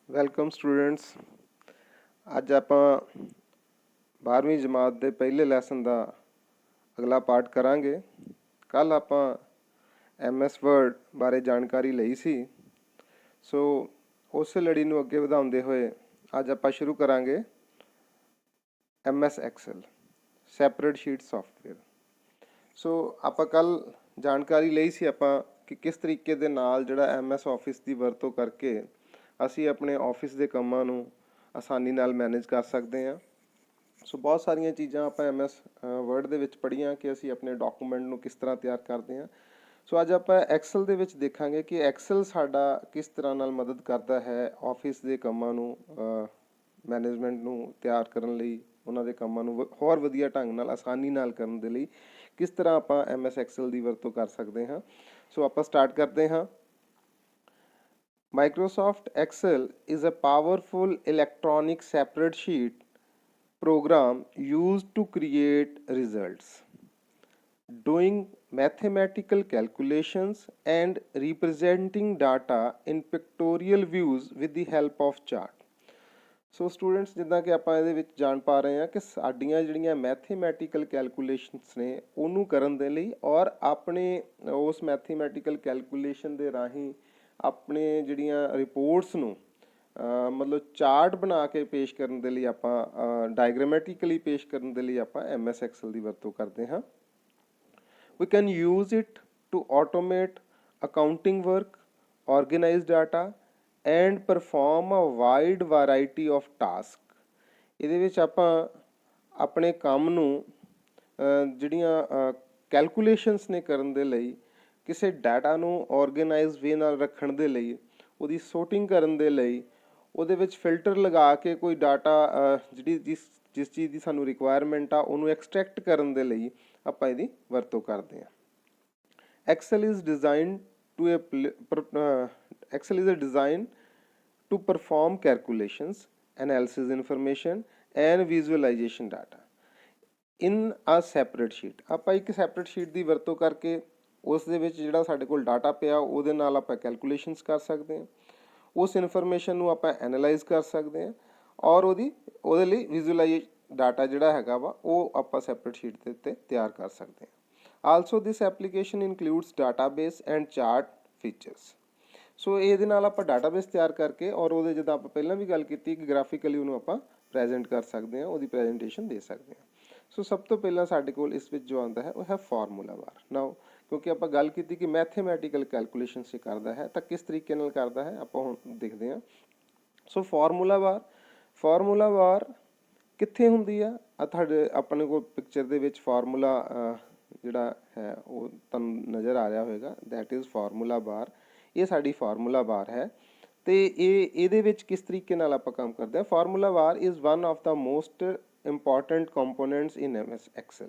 Welcome students. ਅੱਜ ਆਪਾਂ 12ਵੀਂ ਜਮਾਤ ਦੇ ਪਹਿਲੇ ਲੈਸਨ ਦਾ ਅਗਲਾ ਪਾਰਟ ਕਰਾਂਗੇ। ਕੱਲ ਆਪਾਂ MS ਵਰਡ ਬਾਰੇ ਜਾਣਕਾਰੀ ਲਈ ਸੀ, ਸੋ ਉਸੇ ਲੜੀ ਨੂੰ ਅੱਗੇ ਵਧਾਉਂਦੇ ਹੋਏ ਅੱਜ ਆਪਾਂ ਸ਼ੁਰੂ ਕਰਾਂਗੇ MS excel separate sheet software. So ਆਪਾਂ ਕੱਲ ਜਾਣਕਾਰੀ ਲਈ ਸੀ ਆਪਾਂ ਕਿ ਕਿਸ ਤਰੀਕੇ ਦੇ ਨਾਲ ਜਿਹੜਾ MS ਆਫਿਸ ਦੀ ਵਰਤੋਂ ਕਰਕੇ ਅਸੀਂ ਆਪਣੇ ਆਫਿਸ ਦੇ ਕੰਮਾਂ ਨੂੰ ਆਸਾਨੀ ਨਾਲ ਮੈਨੇਜ ਕਰ ਸਕਦੇ ਹਾਂ। ਸੋ ਬਹੁਤ ਸਾਰੀਆਂ ਚੀਜ਼ਾਂ ਆਪਾਂ MS ਵਰਡ ਦੇ ਵਿੱਚ ਪੜ੍ਹੀਆਂ ਕਿ ਅਸੀਂ ਆਪਣੇ ਡਾਕੂਮੈਂਟ ਨੂੰ ਕਿਸ ਤਰ੍ਹਾਂ ਤਿਆਰ ਕਰਦੇ ਹਾਂ। ਸੋ ਅੱਜ ਆਪਾਂ ਐਕਸਲ ਦੇ ਵਿੱਚ ਦੇਖਾਂਗੇ ਕਿ ਐਕਸਲ ਸਾਡਾ ਕਿਸ ਤਰ੍ਹਾਂ ਨਾਲ ਮਦਦ ਕਰਦਾ ਹੈ ਆਫਿਸ ਦੇ ਕੰਮਾਂ ਨੂੰ ਮੈਨੇਜਮੈਂਟ ਨੂੰ ਤਿਆਰ ਕਰਨ ਲਈ, ਉਹਨਾਂ ਦੇ ਕੰਮਾਂ ਨੂੰ ਹੋਰ ਵਧੀਆ ਢੰਗ ਨਾਲ ਆਸਾਨੀ ਨਾਲ ਕਰਨ ਦੇ ਲਈ ਕਿਸ ਤਰ੍ਹਾਂ ਆਪਾਂ MS ਐਕਸਲ ਦੀ ਵਰਤੋਂ ਕਰ ਸਕਦੇ ਹਾਂ। ਸੋ ਆਪਾਂ ਸਟਾਰਟ ਕਰਦੇ ਹਾਂ। Microsoft Excel is a powerful electronic spreadsheet program used to create results, doing mathematical calculations and representing data in pictorial views with the help of chart. So students, ਜਿੱਦਾਂ ਕਿ ਆਪਾਂ ਇਹਦੇ ਵਿੱਚ ਜਾਣ ਪਾ ਰਹੇ ਹਾਂ ਕਿ ਸਾਡੀਆਂ ਜਿਹੜੀਆਂ ਮੈਥੇਮੈਟੀਕਲ ਕੈਲਕੂਲੇਸ਼ਨਸ ਨੇ ਉਹਨੂੰ ਕਰਨ ਦੇ ਲਈ ਔਰ ਆਪਣੇ ਉਸ ਮੈਥੇਮੈਟੀਕਲ ਕੈਲਕੂਲੇਸ਼ਨ ਦੇ ਰਾਹੀਂ ਆਪਣੇ ਜਿਹੜੀਆਂ ਰਿਪੋਰਟਸ ਨੂੰ ਮਤਲਬ ਚਾਰਟ ਬਣਾ ਕੇ ਪੇਸ਼ ਕਰਨ ਦੇ ਲਈ ਆਪਾਂ ਡਾਇਗਰਾਮੈਟਿਕਲੀ ਪੇਸ਼ ਕਰਨ ਦੇ ਲਈ ਆਪਾਂ MS ਐਕਸਲ ਦੀ ਵਰਤੋਂ ਕਰਦੇ ਹਾਂ। We can use it to automate accounting work, organize data and perform a wide variety of tasks. ਇਹਦੇ ਵਿੱਚ ਆਪਾਂ ਆਪਣੇ ਕੰਮ ਨੂੰ ਜਿਹੜੀਆਂ ਕੈਲਕੂਲੇਸ਼ਨਸ ਨੇ ਕਰਨ ਦੇ ਲਈ, ਕਿਸੇ ਡਾਟਾ ਨੂੰ ਆਰਗੇਨਾਈਜ਼ ਵੇ ਨਾਲ ਰੱਖਣ ਦੇ ਲਈ, ਉਹਦੀ ਸੋਰਟਿੰਗ ਕਰਨ ਦੇ ਲਈ, ਉਹਦੇ ਵਿੱਚ ਫਿਲਟਰ ਲਗਾ ਕੇ ਕੋਈ ਡਾਟਾ ਜਿਸ ਚੀਜ਼ ਦੀ ਸਾਨੂੰ ਰਿਕੁਆਇਰਮੈਂਟ ਆ ਉਹਨੂੰ ਐਕਸਟਰੈਕਟ ਕਰਨ ਦੇ ਲਈ ਆਪਾਂ ਇਹਦੀ ਵਰਤੋਂ ਕਰਦੇ ਹਾਂ। Excel is designed to perform calculations, analysis information and visualization data in a separate sheet. ਆਪਾਂ ਇੱਕ separate sheet ਦੀ ਵਰਤੋਂ ਕਰਕੇ ਉਸ ਦੇ ਵਿੱਚ ਜਿਹੜਾ ਸਾਡੇ ਕੋਲ ਡਾਟਾ ਪਿਆ ਉਹਦੇ ਨਾਲ ਆਪਾਂ ਕੈਲਕੂਲੇਸ਼ਨਸ ਕਰ ਸਕਦੇ ਹਾਂ, ਉਸ ਇਨਫੋਰਮੇਸ਼ਨ ਨੂੰ ਆਪਾਂ ਐਨਾਲਾਈਜ਼ ਕਰ ਸਕਦੇ ਹਾਂ ਔਰ ਉਹਦੇ ਲਈ ਵਿਜ਼ੂਅਲਾਈਜ਼ ਡਾਟਾ ਜਿਹੜਾ ਹੈਗਾ ਵਾ ਉਹ ਆਪਾਂ ਸੈਪਰੇਟ ਸ਼ੀਟ ਦੇ ਉੱਤੇ ਤਿਆਰ ਕਰ ਸਕਦੇ ਹਾਂ। Also this application includes database and chart features. ਸੋ ਇਹਦੇ ਨਾਲ ਆਪਾਂ ਡਾਟਾਬੇਸ ਤਿਆਰ ਕਰਕੇ ਔਰ ਉਹਦੇ ਜਿੱਦਾਂ ਆਪਾਂ ਪਹਿਲਾਂ ਵੀ ਗੱਲ ਕੀਤੀ ਕਿ ਗ੍ਰਾਫਿਕਲੀ ਉਹਨੂੰ ਆਪਾਂ ਪ੍ਰੈਜ਼ੈਂਟ ਕਰ ਸਕਦੇ ਹਾਂ, ਉਹਦੀ ਪ੍ਰੈਜੈਂਟੇਸ਼ਨ ਦੇ ਸਕਦੇ ਹਾਂ। ਸੋ ਸਭ ਤੋਂ ਪਹਿਲਾਂ ਸਾਡੇ ਕੋਲ ਇਸ ਵਿੱਚ ਜੋ ਆਉਂਦਾ ਹੈ ਉਹ ਹੈ ਫਾਰਮੂਲਾ ਬਾਰ। ਨਾਓ ਕਿਉਂਕਿ ਆਪਾਂ ਗੱਲ ਕੀਤੀ ਕਿ ਮੈਥੇਮੈਟੀਕਲ ਕੈਲਕੂਲੇਸ਼ਨ ਸੇ ਕਰਦਾ ਹੈ ਤਾਂ ਕਿਸ ਤਰੀਕੇ ਨਾਲ ਕਰਦਾ ਹੈ ਆਪਾਂ ਹੁਣ ਦੇਖਦੇ ਹਾਂ। ਸੋ ਫਾਰਮੂਲਾ ਬਾਰ ਕਿੱਥੇ ਹੁੰਦੀ ਆ ਤੁਹਾਡੇ ਆਪਣੇ ਕੋਲ ਪਿਕਚਰ ਦੇ ਵਿੱਚ ਫਾਰਮੂਲਾ ਜਿਹੜਾ ਹੈ ਉਹ ਤੁਹਾਨੂੰ ਨਜ਼ਰ ਆ ਰਿਹਾ ਹੋਵੇਗਾ, ਦੈਟ ਇਜ਼ ਫਾਰਮੂਲਾ ਬਾਰ। ਇਹ ਸਾਡੀ ਫਾਰਮੂਲਾ ਬਾਰ ਹੈ ਤੇ ਇਹਦੇ ਵਿੱਚ ਕਿਸ ਤਰੀਕੇ ਨਾਲ ਆਪਾਂ ਕੰਮ ਕਰਦੇ ਹਾਂ। Formula bar is one of the most important components in MS Excel,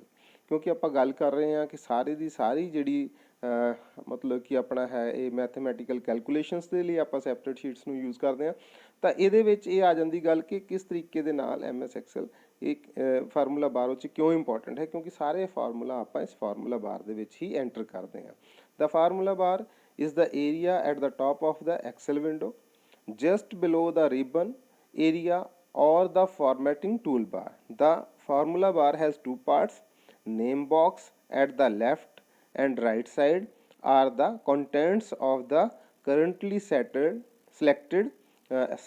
ਕਿਉਂਕਿ ਆਪਾਂ ਗੱਲ ਕਰ ਰਹੇ ਹਾਂ ਕਿ ਸਾਰੀ ਦੀ ਸਾਰੀ ਜਿਹੜੀ ਮਤਲਬ ਕਿ ਆਪਣਾ ਹੈ ਇਹ ਮੈਥੇਮੈਟੀਕਲ ਕੈਲਕੂਲੇਸ਼ਨਸ ਦੇ ਲਈ ਆਪਾਂ ਸੈਪਰੇਟ ਸ਼ੀਟਸ ਨੂੰ ਯੂਜ਼ ਕਰਦੇ ਹਾਂ। ਤਾਂ ਇਹਦੇ ਵਿੱਚ ਇਹ ਆ ਜਾਂਦੀ ਗੱਲ ਕਿ ਕਿਸ ਤਰੀਕੇ ਦੇ ਨਾਲ MS ਐਕਸਲ ਇੱਕ ਫਾਰਮੂਲਾ ਬਾਰ ਵਿੱਚ ਕਿਉਂ ਇੰਪੋਰਟੈਂਟ ਹੈ, ਕਿਉਂਕਿ ਸਾਰੇ ਫਾਰਮੂਲਾ ਆਪਾਂ ਇਸ ਫਾਰਮੂਲਾ ਬਾਰ ਦੇ ਵਿੱਚ ਹੀ ਐਂਟਰ ਕਰਦੇ ਹਾਂ। The formula bar is the area at the top of the Excel window just below the ribbon area or the formatting toolbar. The formula bar has two parts. Name box at the left and right side are the contents of the currently selected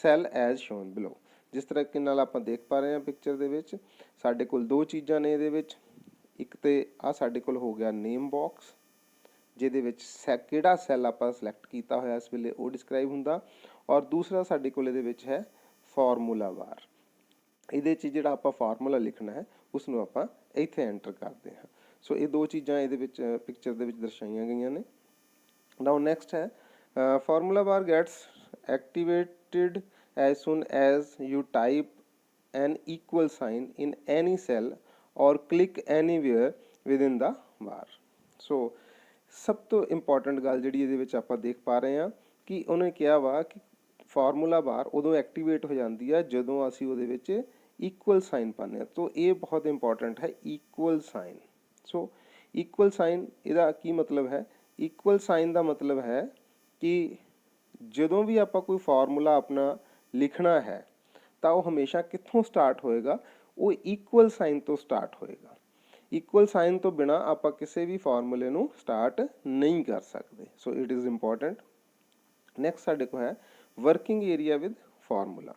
cell as shown below. ਜਿਸ ਤਰੀਕੇ ਨਾਲ ਆਪਾਂ ਦੇਖ ਪਾ ਰਹੇ ਹਾਂ picture ਦੇ ਵਿੱਚ ਸਾਡੇ ਕੋਲ ਦੋ ਚੀਜ਼ਾਂ ਨੇ ਇਹਦੇ ਵਿੱਚ। ਇੱਕ ਤੇ ਆ ਸਾਡੇ ਕੋਲ ਹੋ ਗਿਆ ਨੇਮ ਬਾਕਸ, ਜਿਹਦੇ ਵਿੱਚ ਕਿਹੜਾ ਸੈੱਲ ਆਪਾਂ ਸਿਲੈਕਟ ਕੀਤਾ ਹੋਇਆ ਇਸ ਵੇਲੇ ਉਹ ਡਿਸਕ੍ਰਾਈਬ ਹੁੰਦਾ, ਔਰ ਦੂਸਰਾ ਸਾਡੇ ਕੋਲ ਇਹਦੇ ਵਿੱਚ ਹੈ ਫਾਰਮੂਲਾ ਬਾਰ। ਇਹਦੇ 'ਚ ਜਿਹੜਾ ਆਪਾਂ ਫਾਰਮੂਲਾ ਲਿਖਣਾ ਹੈ ਉਸ ਨੂੰ ਆਪਾਂ ਇੱਥੇ ਐਂਟਰ ਕਰਦੇ ਹਾਂ। ਸੋ ਇਹ ਦੋ ਚੀਜ਼ਾਂ ਇਹਦੇ ਵਿੱਚ ਪਿਕਚਰ ਦੇ ਵਿੱਚ ਦਰਸਾਈਆਂ ਗਈਆਂ ਨੇ। ਨਾਓ ਨੈਕਸਟ ਹੈ formula bar gets activated as soon as you type an equal sign in any cell or click anywhere within the bar. So ਸਭ ਤੋਂ ਇੰਪੋਰਟੈਂਟ ਗੱਲ ਜਿਹੜੀ ਇਹਦੇ ਵਿੱਚ ਆਪਾਂ ਦੇਖ ਪਾ ਰਹੇ ਹਾਂ ਕਿ ਉਹਨੇ ਕਿਹਾ ਵਾ ਕਿ ਫਾਰਮੂਲਾ ਬਾਰ ਉਦੋਂ ਐਕਟੀਵੇਟ ਹੋ ਜਾਂਦੀ ਆ ਜਦੋਂ ਅਸੀਂ ਉਹਦੇ ਵਿੱਚ ਇਕੁਅਲ ਸਾਈਨ ਪਾਉਂਦੇ ਹਾਂ। ਤਾਂ ਇਹ ਬਹੁਤ ਇੰਪੋਰਟੈਂਟ ਹੈ, ਇਕੁਅਲ ਸਾਈਨ। ਸੋ ਇਕੁਅਲ ਸਾਈਨ ਇਹਦਾ ਕੀ ਮਤਲਬ ਹੈ? ਇਕੁਅਲ ਸਾਈਨ ਦਾ ਮਤਲਬ ਹੈ ਕਿ ਜਦੋਂ ਵੀ ਆਪਾਂ ਕੋਈ ਫਾਰਮੂਲਾ ਆਪਣਾ ਲਿਖਣਾ ਹੈ ਤਾਂ ਉਹ ਹਮੇਸ਼ਾ ਕਿੱਥੋਂ ਸਟਾਰਟ ਹੋਏਗਾ, ਉਹ ਇਕੁਅਲ ਸਾਈਨ ਤੋਂ ਸਟਾਰਟ ਹੋਏਗਾ। ਇਕੁਅਲ ਸਾਈਨ ਤੋਂ ਬਿਨਾ ਆਪਾਂ ਕਿਸੇ ਵੀ ਫਾਰਮੂਲੇ ਨੂੰ ਸਟਾਰਟ ਨਹੀਂ ਕਰ ਸਕਦੇ। So it is important. Next ਸਾਡੇ ਕੋਲ ਹੈ working area with formula.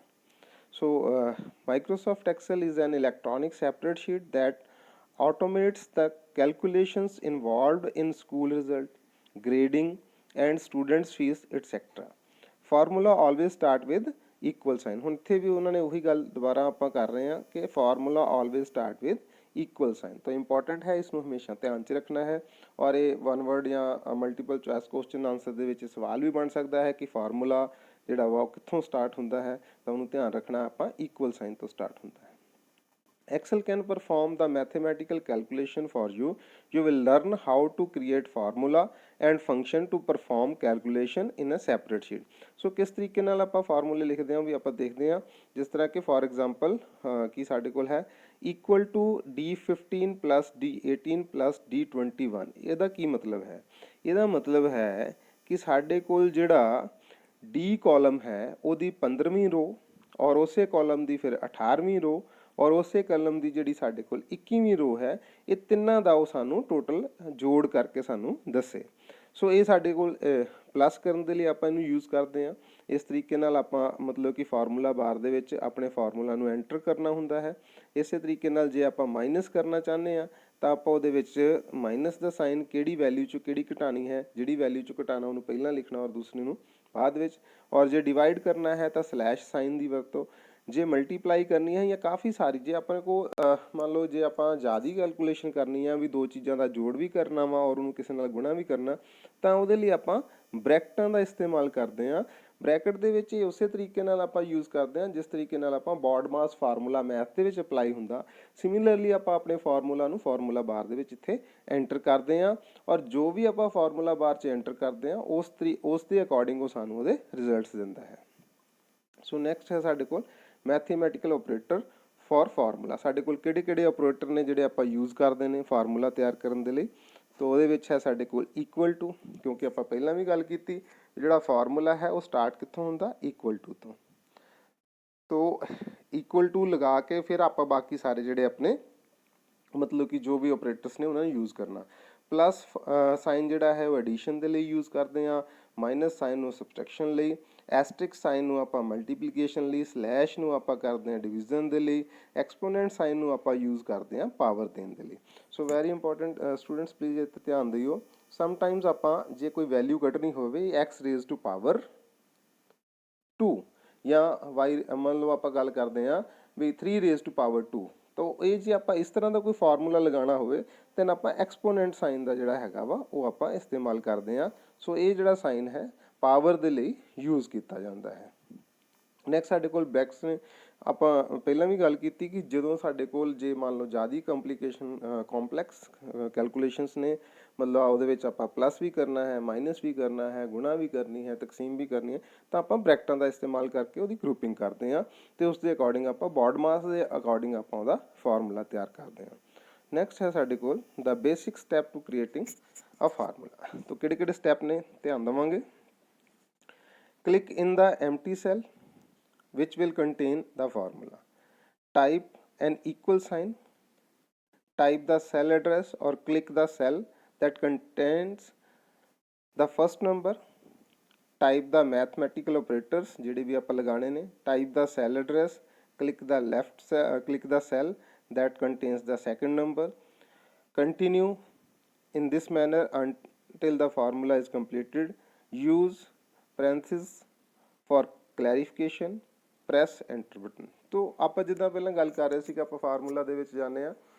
So Microsoft Excel is an electronic spreadsheet that automates the calculations involved in school result, grading and students fees etc. Formula always start with equal sign। ਹੁਣ ਇੱਥੇ ਵੀ ਉਹਨਾਂ ਨੇ ਉਹੀ ਗੱਲ ਦੁਬਾਰਾ ਆਪਾਂ ਕਰ ਰਹੇ ਹਾਂ ਕਿ formula always start with equal sign। ਤਾਂ ਇੰਪੋਰਟੈਂਟ ਹੈ, ਇਸ ਨੂੰ ਹਮੇਸ਼ਾ ਧਿਆਨ 'ਚ ਰੱਖਣਾ ਹੈ। ਔਰ ਇਹ ਵਨ ਵਰਡ ਜਾਂ ਮਲਟੀਪਲ ਚੋਇਸ ਕੁਐਸਚਨ ਆਨਸਰ ਦੇ ਵਿੱਚ ਸਵਾਲ ਵੀ ਬਣ ਸਕਦਾ ਹੈ ਕਿ ਫਾਰਮੂਲਾ ਜਿਹੜਾ ਵਾ ਉਹ ਕਿੱਥੋਂ ਸਟਾਰਟ ਹੁੰਦਾ ਹੈ, ਤਾਂ ਉਹਨੂੰ ਧਿਆਨ ਰੱਖਣਾ ਆਪਾਂ ਇਕੁਅਲ ਸਾਈਨ ਤੋਂ ਸਟਾਰਟ ਹੁੰਦਾ ਹੈ। Excel can perform the mathematical calculation for you. You will learn how to create formula and function to perform calculation in a separate sheet. So किस तरीके नाल आपां फार्मूले लिखते हैं भी आपां देखते हैं। जिस तरह के फॉर एग्जांपल की साडे कोल है equal to D15 plus D18 plus D21। ਇਹਦਾ ਕੀ मतलब है? ਇਹਦਾ मतलब है कि साडे कोल जिहड़ा D कॉलम है ਉਹਦੀ 15ਵੀਂ रो और उसे कॉलम ਦੀ ਫਿਰ 18ਵੀਂ रो और उसे कॉलम ਦੀ ਜਿਹੜੀ ਸਾਡੇ ਕੋਲ 21ਵੀਂ रो ਹੈ, ਇਹ ਤਿੰਨਾਂ ਦਾ ਉਹ ਸਾਨੂੰ ਟੋਟਲ ਜੋੜ ਕਰਕੇ ਸਾਨੂੰ ਦੱਸੇ। ਸੋ ਇਹ ਸਾਡੇ ਕੋਲ ਪਲੱਸ ਕਰਨ ਦੇ ਲਈ ਆਪਾਂ ਇਹਨੂੰ ਯੂਜ਼ ਕਰਦੇ ਹਾਂ। ਇਸ ਤਰੀਕੇ ਨਾਲ ਆਪਾਂ ਮਤਲਬ ਕਿ ਫਾਰਮੂਲਾ ਬਾਰ ਦੇ ਵਿੱਚ ਆਪਣੇ ਫਾਰਮੂਲਾ ਨੂੰ ਐਂਟਰ ਕਰਨਾ ਹੁੰਦਾ ਹੈ। ਇਸੇ ਤਰੀਕੇ ਨਾਲ ਜੇ ਆਪਾਂ ਮਾਈਨਸ ਕਰਨਾ ਚਾਹੁੰਦੇ ਹਾਂ ਤਾਂ ਆਪਾਂ ਉਹਦੇ ਵਿੱਚ ਮਾਈਨਸ ਦਾ ਸਾਈਨ ਕਿਹੜੀ ਵੈਲਿਊ 'ਚੋਂ ਕਿਹੜੀ ਘਟਾਉਣੀ ਹੈ, ਜਿਹੜੀ ਵੈਲਿਊ 'ਚੋਂ ਘਟਾਉਣਾ ਉਹਨੂੰ ਪਹਿਲਾਂ ਲਿਖਣਾ ਔਰ ਦੂਸਰੀ ਨੂੰ ਬਾਅਦ ਵਿੱਚ। ਔਰ ਜੇ ਡਿਵਾਈਡ ਕਰਨਾ ਹੈ ਤਾਂ ਸਲੈਸ਼ ਸਾਈਨ ਦੀ ਵਰਤੋਂ। ਜੇ ਮਲਟੀਪਲਾਈ ਕਰਨੀ ਹੈ ਜਾਂ ਕਾफ़ी ਸਾਰੀ ਜੇ ਆਪਣੇ ਕੋਲ ਮੰਨ ਲਓ ਜੇ ਆਪਾਂ ਜ਼ਿਆਦਾ ਕੈਲਕੂਲੇਸ਼ਨ ਕਰਨੀ ਆ ਵੀ ਦੋ ਚੀਜ਼ਾਂ ਦਾ ਜੋੜ ਵੀ ਕਰਨਾ ਵਾ ਔਰ ਉਹਨੂੰ ਕਿਸੇ ਨਾਲ ਗੁਣਾ ਵੀ ਕਰਨਾ, ਤਾਂ ਉਹਦੇ ਲਈ ਆਪਾਂ ਬ੍ਰੈਕਟਾਂ ਦਾ ਇਸਤੇਮਾਲ ਕਰਦੇ ਹਾਂ। ਬ੍ਰੈਕਟ ਦੇ ਵਿੱਚ ਇਹ ਉਸੇ ਤਰੀਕੇ ਨਾਲ ਆਪਾਂ ਯੂਜ਼ ਕਰਦੇ ਹਾਂ ਜਿਸ ਤਰੀਕੇ ਨਾਲ ਆਪਾਂ ਬੌਡਮਾਸ ਫਾਰਮੂਲਾ ਮੈਥ ਦੇ ਵਿੱਚ ਅਪਲਾਈ ਹੁੰਦਾ। ਸਿਮਿਲਰਲੀ ਆਪਾਂ ਆਪਣੇ ਫਾਰਮੂਲਾ ਨੂੰ ਫਾਰਮੂਲਾ ਬਾਰ ਦੇ ਵਿੱਚ ਇੱਥੇ ਐਂਟਰ ਕਰਦੇ ਹਾਂ ਔਰ ਜੋ ਵੀ ਆਪਾਂ ਫਾਰਮੂਲਾ ਬਾਰ 'ਚ ਐਂਟਰ ਕਰਦੇ ਹਾਂ ਉਸ ਦੇ ਅਕੋਰਡਿੰਗ ਉਹ ਸਾਨੂੰ ਉਹਦੇ ਰਿਜ਼ਲਟਸ ਦਿੰਦਾ ਹੈ। ਸੋ ਨੈਕਸਟ ਹੈ ਸਾਡੇ ਕੋਲ ਮੈਥਮੈਟੀਕਲ ਆਪਰੇਟਰ ਫॉर ਫਾਰਮੂਲਾ। ਸਾਡੇ ਕੋਲ ਕਿਹੜੇ ਆਪਰੇਟਰ ਨੇ ਜਿਹੜੇ ਆਪਾਂ ਯੂਜ਼ ਕਰਦੇ ਨੇ ਫਾਰਮੂਲਾ ਤਿਆਰ ਕਰਨ ਦੇ ਲਈ। ਤਾਂ ਉਹਦੇ ਵਿੱਚ ਹੈ ਸਾਡੇ ਕੋਲ ਇਕੁਅਲ ਟੂ, ਕਿਉਂਕਿ ਆਪਾਂ ਪਹਿਲਾਂ ਵੀ ਗੱਲ ਕੀਤੀ ਜਿਹੜਾ ਫਾਰਮੂਲਾ ਹੈ ਉਹ ਸਟਾਰਟ ਕਿੱਥੋਂ ਹੁੰਦਾ, ਇਕੁਅਲ ਟੂ ਤੋਂ। ਤੋ ਇਕੁਅਲ ਟੂ ਲਗਾ ਕੇ ਫਿਰ ਆਪਾਂ ਬਾਕੀ ਸਾਰੇ ਜਿਹੜੇ ਆਪਣੇ ਮਤਲਬ ਕਿ ਜੋ ਵੀ ਆਪਰੇਟਰਸ ਨੇ ਉਹਨਾਂ ਨੂੰ ਯੂਜ਼ ਕਰਨਾ। ਪਲੱਸ ਸਾਈਨ ਜਿਹੜਾ ਹੈ ਉਹ ਐਡੀਸ਼ਨ ਦੇ ਲਈ ਯੂਜ਼ ਕਰਦੇ ਹਾਂ, ਮਾਈਨਸ ਸਾਈਨ ਨੂੰ ਸਬਟ੍ਰੈਕਸ਼ਨ ਲਈ, ਐਸਟਰਿਕ ਸਾਈਨ ਨੂੰ ਆਪਾਂ ਮਲਟੀਪਲੀਕੇਸ਼ਨ ਲਈ, ਸਲੈਸ਼ ਨੂੰ ਆਪਾਂ ਕਰਦੇ ਹਾਂ ਡਿਵੀਜ਼ਨ ਦੇ ਲਈ, ਐਕਸਪੋਨੈਂਟ ਸਾਈਨ ਨੂੰ ਆਪਾਂ ਯੂਜ਼ ਕਰਦੇ ਹਾਂ ਪਾਵਰ ਦੇਣ ਦੇ ਲਈ। So very important students please ਇਹ 'ਤੇ ਧਿਆਨ ਦਿਓ। ਸਮਟਾਈਮਸ ਆਪਾਂ ਜੇ ਕੋਈ ਵੈਲਿਊ ਕੱਢਣੀ ਹੋਵੇ x ਰੇਜ਼ ਟੂ ਪਾਵਰ 2 ਜਾਂ y ਮੰਨ ਲਓ ਆਪਾਂ ਗੱਲ ਕਰਦੇ ਹਾਂ ਵੀ 3 ਰੇਜ਼ ਟੂ ਪਾਵਰ 2, ਤਾਂ ਇਹ ਜੇ ਆਪਾਂ ਇਸ ਤਰ੍ਹਾਂ ਦਾ ਕੋਈ ਫਾਰਮੂਲਾ ਲਗਾਉਣਾ ਹੋਵੇ ਤਾਂ ਆਪਾਂ ਐਕਸਪੋਨੈਂਟ ਸਾਈਨ ਦਾ ਜਿਹੜਾ ਹੈਗਾ ਵਾ ਉਹ ਆਪਾਂ ਇਸਤੇਮਾਲ ਕਰਦੇ ਹਾਂ। ਸੋ ਇਹ ਜਿਹੜਾ ਸਾਈਨ ਹੈ ਪਾਵਰ ਦੇ ਲਈ ਯੂਜ਼ ਕੀਤਾ ਜਾਂਦਾ ਹੈ। ਨੈਕਸਟ ਸਾਡੇ ਕੋਲ ਬ੍ਰੈਕਟਸ ਨੇ। ਆਪਾਂ ਪਹਿਲਾਂ ਵੀ ਗੱਲ ਕੀਤੀ ਕਿ ਜਦੋਂ ਸਾਡੇ ਕੋਲ ਜੇ ਮੰਨ ਲਓ ਜ਼ਿਆਦਾ ਕੰਪਲੈਕਸ ਕੈਲਕੂਲੇਸ਼ਨਸ ਨੇ, ਮਤਲਬ ਉਹਦੇ ਵਿੱਚ ਆਪਾਂ ਪਲੱਸ ਵੀ ਕਰਨਾ ਹੈ, ਮਾਈਨਸ ਵੀ ਕਰਨਾ ਹੈ, ਗੁਣਾ ਵੀ ਕਰਨੀ ਹੈ, ਤਕਸੀਮ ਵੀ ਕਰਨੀ ਹੈ, ਤਾਂ ਆਪਾਂ ਬ੍ਰੈਕਟਾਂ ਦਾ ਇਸਤੇਮਾਲ ਕਰਕੇ ਉਹਦੀ ਗਰੁੱਪਿੰਗ ਕਰਦੇ ਹਾਂ ਅਤੇ ਉਸ ਦੇ ਅਕੋਰਡਿੰਗ ਆਪਾਂ ਬੌਡਮਾਸ ਦੇ ਅਕੋਰਡਿੰਗ ਆਪਾਂ ਉਹਦਾ ਫਾਰਮੂਲਾ ਤਿਆਰ ਕਰਦੇ ਹਾਂ। ਨੈਕਸਟ ਹੈ ਸਾਡੇ ਕੋਲ the basic step to creating a formula. ਤਾਂ ਕਿਹੜੇ ਸਟੈਪ ਨੇ ਧਿਆਨ ਦੇਵਾਂਗੇ। Click in the empty cell which will contain the formula. Type an equal sign. Type the cell address or click the cell that contains the first number. Type the mathematical operators ਜਿਹੜੇ ਵੀ ਆਪਾਂ ਲਗਾਣੇ ਨੇ. Type the cell address. Click the cell that contains the second number. Continue in this manner until the formula is completed. Use parenthesis for clarification, press enter button। तो ਆਪਾਂ ਜਿੱਦਾਂ ਪਹਿਲਾਂ ਗੱਲ ਕਰ ਰਹੇ ਸੀ ਕਿ ਆਪਾਂ ਫਾਰਮੂਲਾ ਦੇ ਵਿੱਚ ਜਾਂਦੇ ਹਾਂ